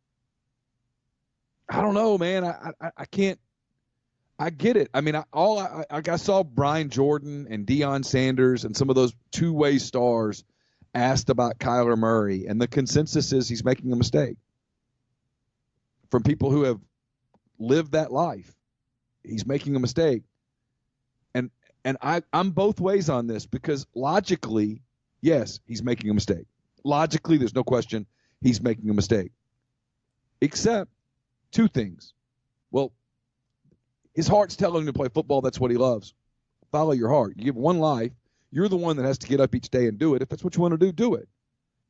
I don't know, man. I can't. I get it. I saw Brian Jordan and Deion Sanders and some of those two-way stars asked about Kyler Murray, and the consensus is he's making a mistake. From people who have lived that life, he's making a mistake. And I'm both ways on this, because logically, yes, he's making a mistake. Logically, there's no question he's making a mistake. Except two things. Well, his heart's telling him to play football. That's what he loves. Follow your heart. You give one life. You're the one that has to get up each day and do it. If that's what you want to do, do it.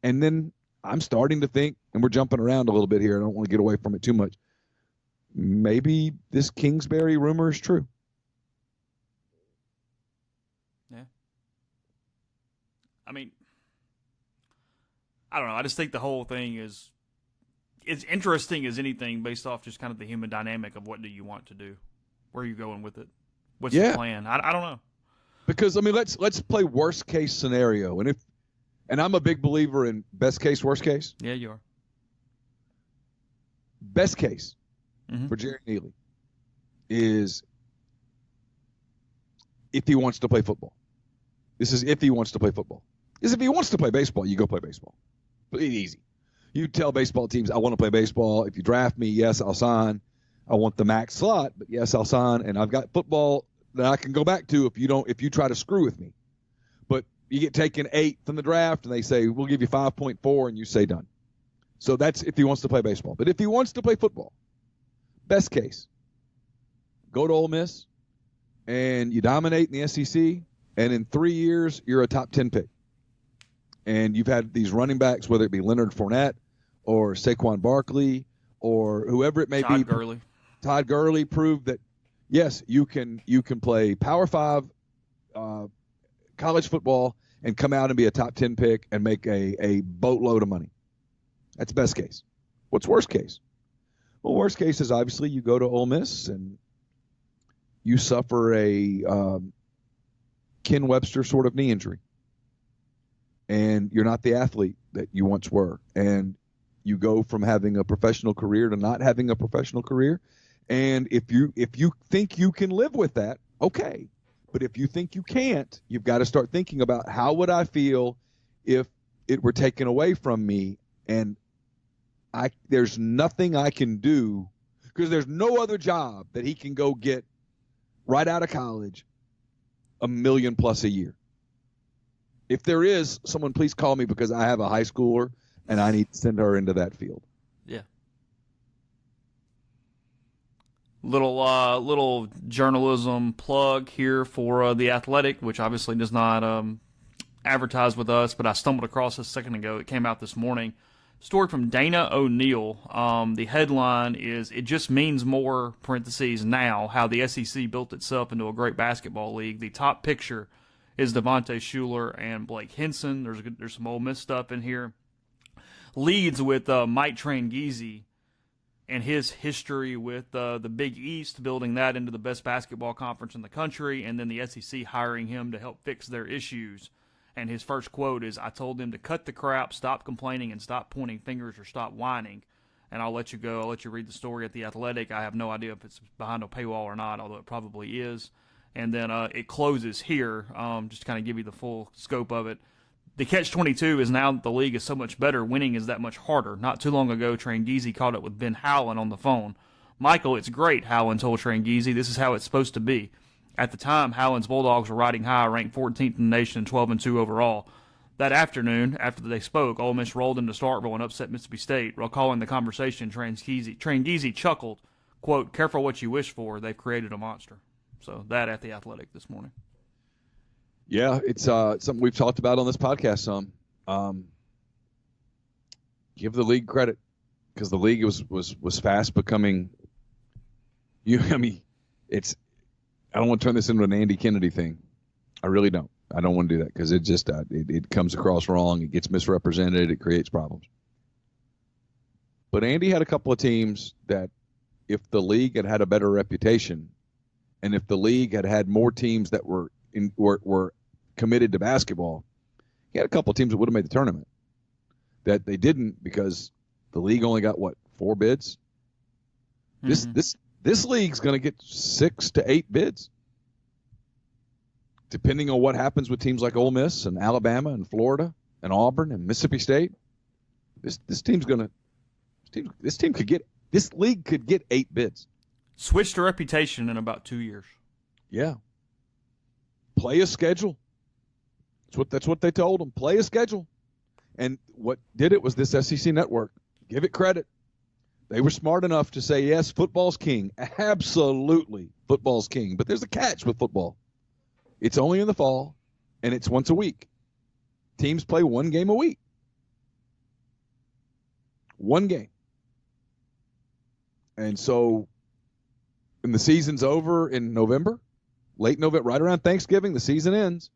And then I'm starting to think, and we're jumping around a little bit here. I don't want to get away from it too much. Maybe this Kingsbury rumor is true. Yeah. I mean, I don't know. I just think the whole thing is interesting as anything, based off just kind of the human dynamic of what do you want to do? Where are you going with it? What's the plan? I don't know. Because, I mean, let's play worst case scenario. And I'm a big believer in best case, worst case. Yeah, you are. Best case for Jerrion Ealy is if he wants to play football. This is if he wants to play football. Because if he wants to play baseball, you go play baseball. Easy. You tell baseball teams, I want to play baseball. If you draft me, yes, I'll sign. I want the max slot, but yes, I'll sign. And I've got football that I can go back to if you try to screw with me. But you get taken 8th in the draft, and they say, we'll give you 5.4, and you say done. So that's if he wants to play baseball. But if he wants to play football, best case, go to Ole Miss, and you dominate in the SEC, and in 3 years, you're a top 10 pick. And you've had these running backs, whether it be Leonard Fournette or Saquon Barkley or whoever it may be. Todd Gurley proved that, yes, you can play Power 5 college football and come out and be a top 10 pick and make a boatload of money. That's best case. What's worst case? Well, worst case is obviously you go to Ole Miss and you suffer a Ken Webster sort of knee injury. And you're not the athlete that you once were. And you go from having a professional career to not having a professional career. And if you think you can live with that, okay. But if you think you can't, you've got to start thinking about how would I feel if it were taken away from me, and there's nothing I can do, because there's no other job that he can go get right out of college $1 million plus a year. If there is, someone please call me, because I have a high schooler and I need to send her into that field. Yeah. Little journalism plug here for The Athletic, which obviously does not advertise with us, but I stumbled across this a second ago. It came out this morning. Story from Dana O'Neill. The headline is, "It just means more," parentheses, "now, how the SEC built itself into a great basketball league." The top picture is Devontae Shuler and Blake Henson. There's some Ole Miss stuff in here. Leads with Mike Tranghese and his history with the Big East, building that into the best basketball conference in the country, and then the SEC hiring him to help fix their issues. And his first quote is, "I told them to cut the crap, stop complaining, and stop pointing fingers or stop whining." And I'll let you go. I'll let you read the story at The Athletic. I have no idea if it's behind a paywall or not, although it probably is. And then it closes here, just to kind of give you the full scope of it. The catch-22 is now that the league is so much better, winning is that much harder. Not too long ago, Tranghese caught up with Ben Howland on the phone. "Michael, it's great," Howland told Tranghese. "This is how it's supposed to be." At the time, Howland's Bulldogs were riding high, ranked 14th in the nation and 12-2 overall. That afternoon, after they spoke, Ole Miss rolled into Starkville and upset Mississippi State. Recalling the conversation, Tranghese chuckled, quote, "Careful what you wish for. They've created a monster." So that at The Athletic this morning. Yeah, it's something we've talked about on this podcast some. Give the league credit, because the league was fast becoming. I don't want to turn this into an Andy Kennedy thing. I really don't. I don't want to do that, because it just it comes across wrong. It gets misrepresented. It creates problems. But Andy had a couple of teams that, if the league had had a better reputation, and if the league had had more teams that were committed to basketball, he had a couple of teams that would have made the tournament. That they didn't, because the league only got 4 bids. Mm-hmm. This league's going to get 6 to 8 bids, depending on what happens with teams like Ole Miss and Alabama and Florida and Auburn and Mississippi State, this league could get 8 bids. Switched a reputation in about 2 years. Yeah. Play a schedule. That's what they told them. Play a schedule. And what did it was this SEC network. Give it credit. They were smart enough to say, yes, football's king. Absolutely, football's king. But there's a catch with football. It's only in the fall, and it's once a week. Teams play 1 game a week. 1 game. And so when the season's over in November, late November, right around Thanksgiving, the season ends.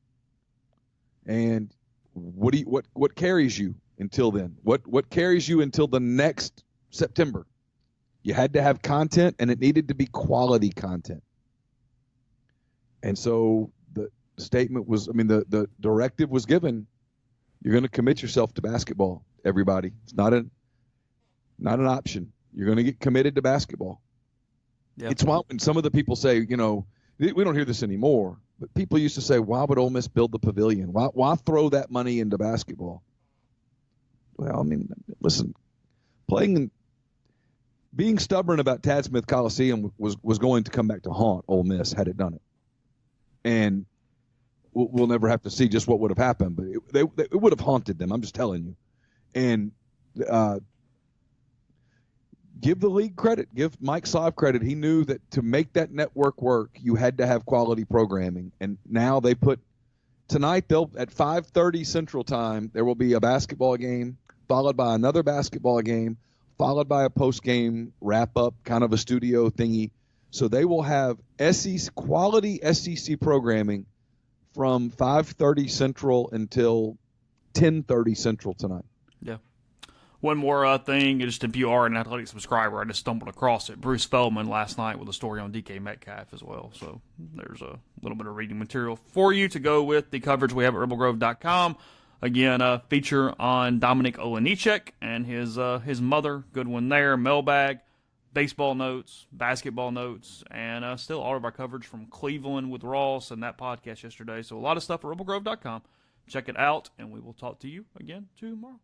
And what carries you until then? What carries you until the next September? You had to have content, and it needed to be quality content. And so the statement was, the directive was given, you're going to commit yourself to basketball, everybody. It's not an option. You're going to get committed to basketball. Yep. It's wild when some of the people say, we don't hear this anymore, but people used to say, why would Ole Miss build the pavilion? Why throw that money into basketball? Well, listen, being stubborn about Tad Smith Coliseum was going to come back to haunt Ole Miss had it done it. And we'll never have to see just what would have happened, but it would have haunted them. I'm just telling you. And give the league credit. Give Mike Sov credit. He knew that to make that network work, you had to have quality programming. And now they put tonight, at 5:30 Central Time, there will be a basketball game, followed by another basketball game, followed by a post-game wrap-up, kind of a studio thingy. So they will have quality SEC programming from 5:30 Central until 10:30 Central tonight. Yeah. One more thing, just if you are an athletic subscriber, I just stumbled across it. Bruce Feldman last night with a story on DK Metcalf as well. So there's a little bit of reading material for you to go with the coverage we have at rebelgrove.com. Again, a feature on Dominic Olenichek and his mother. Good one there. Mailbag, baseball notes, basketball notes, and still all of our coverage from Cleveland with Ross and that podcast yesterday. So a lot of stuff at rebelgrove.com. Check it out, and we will talk to you again tomorrow.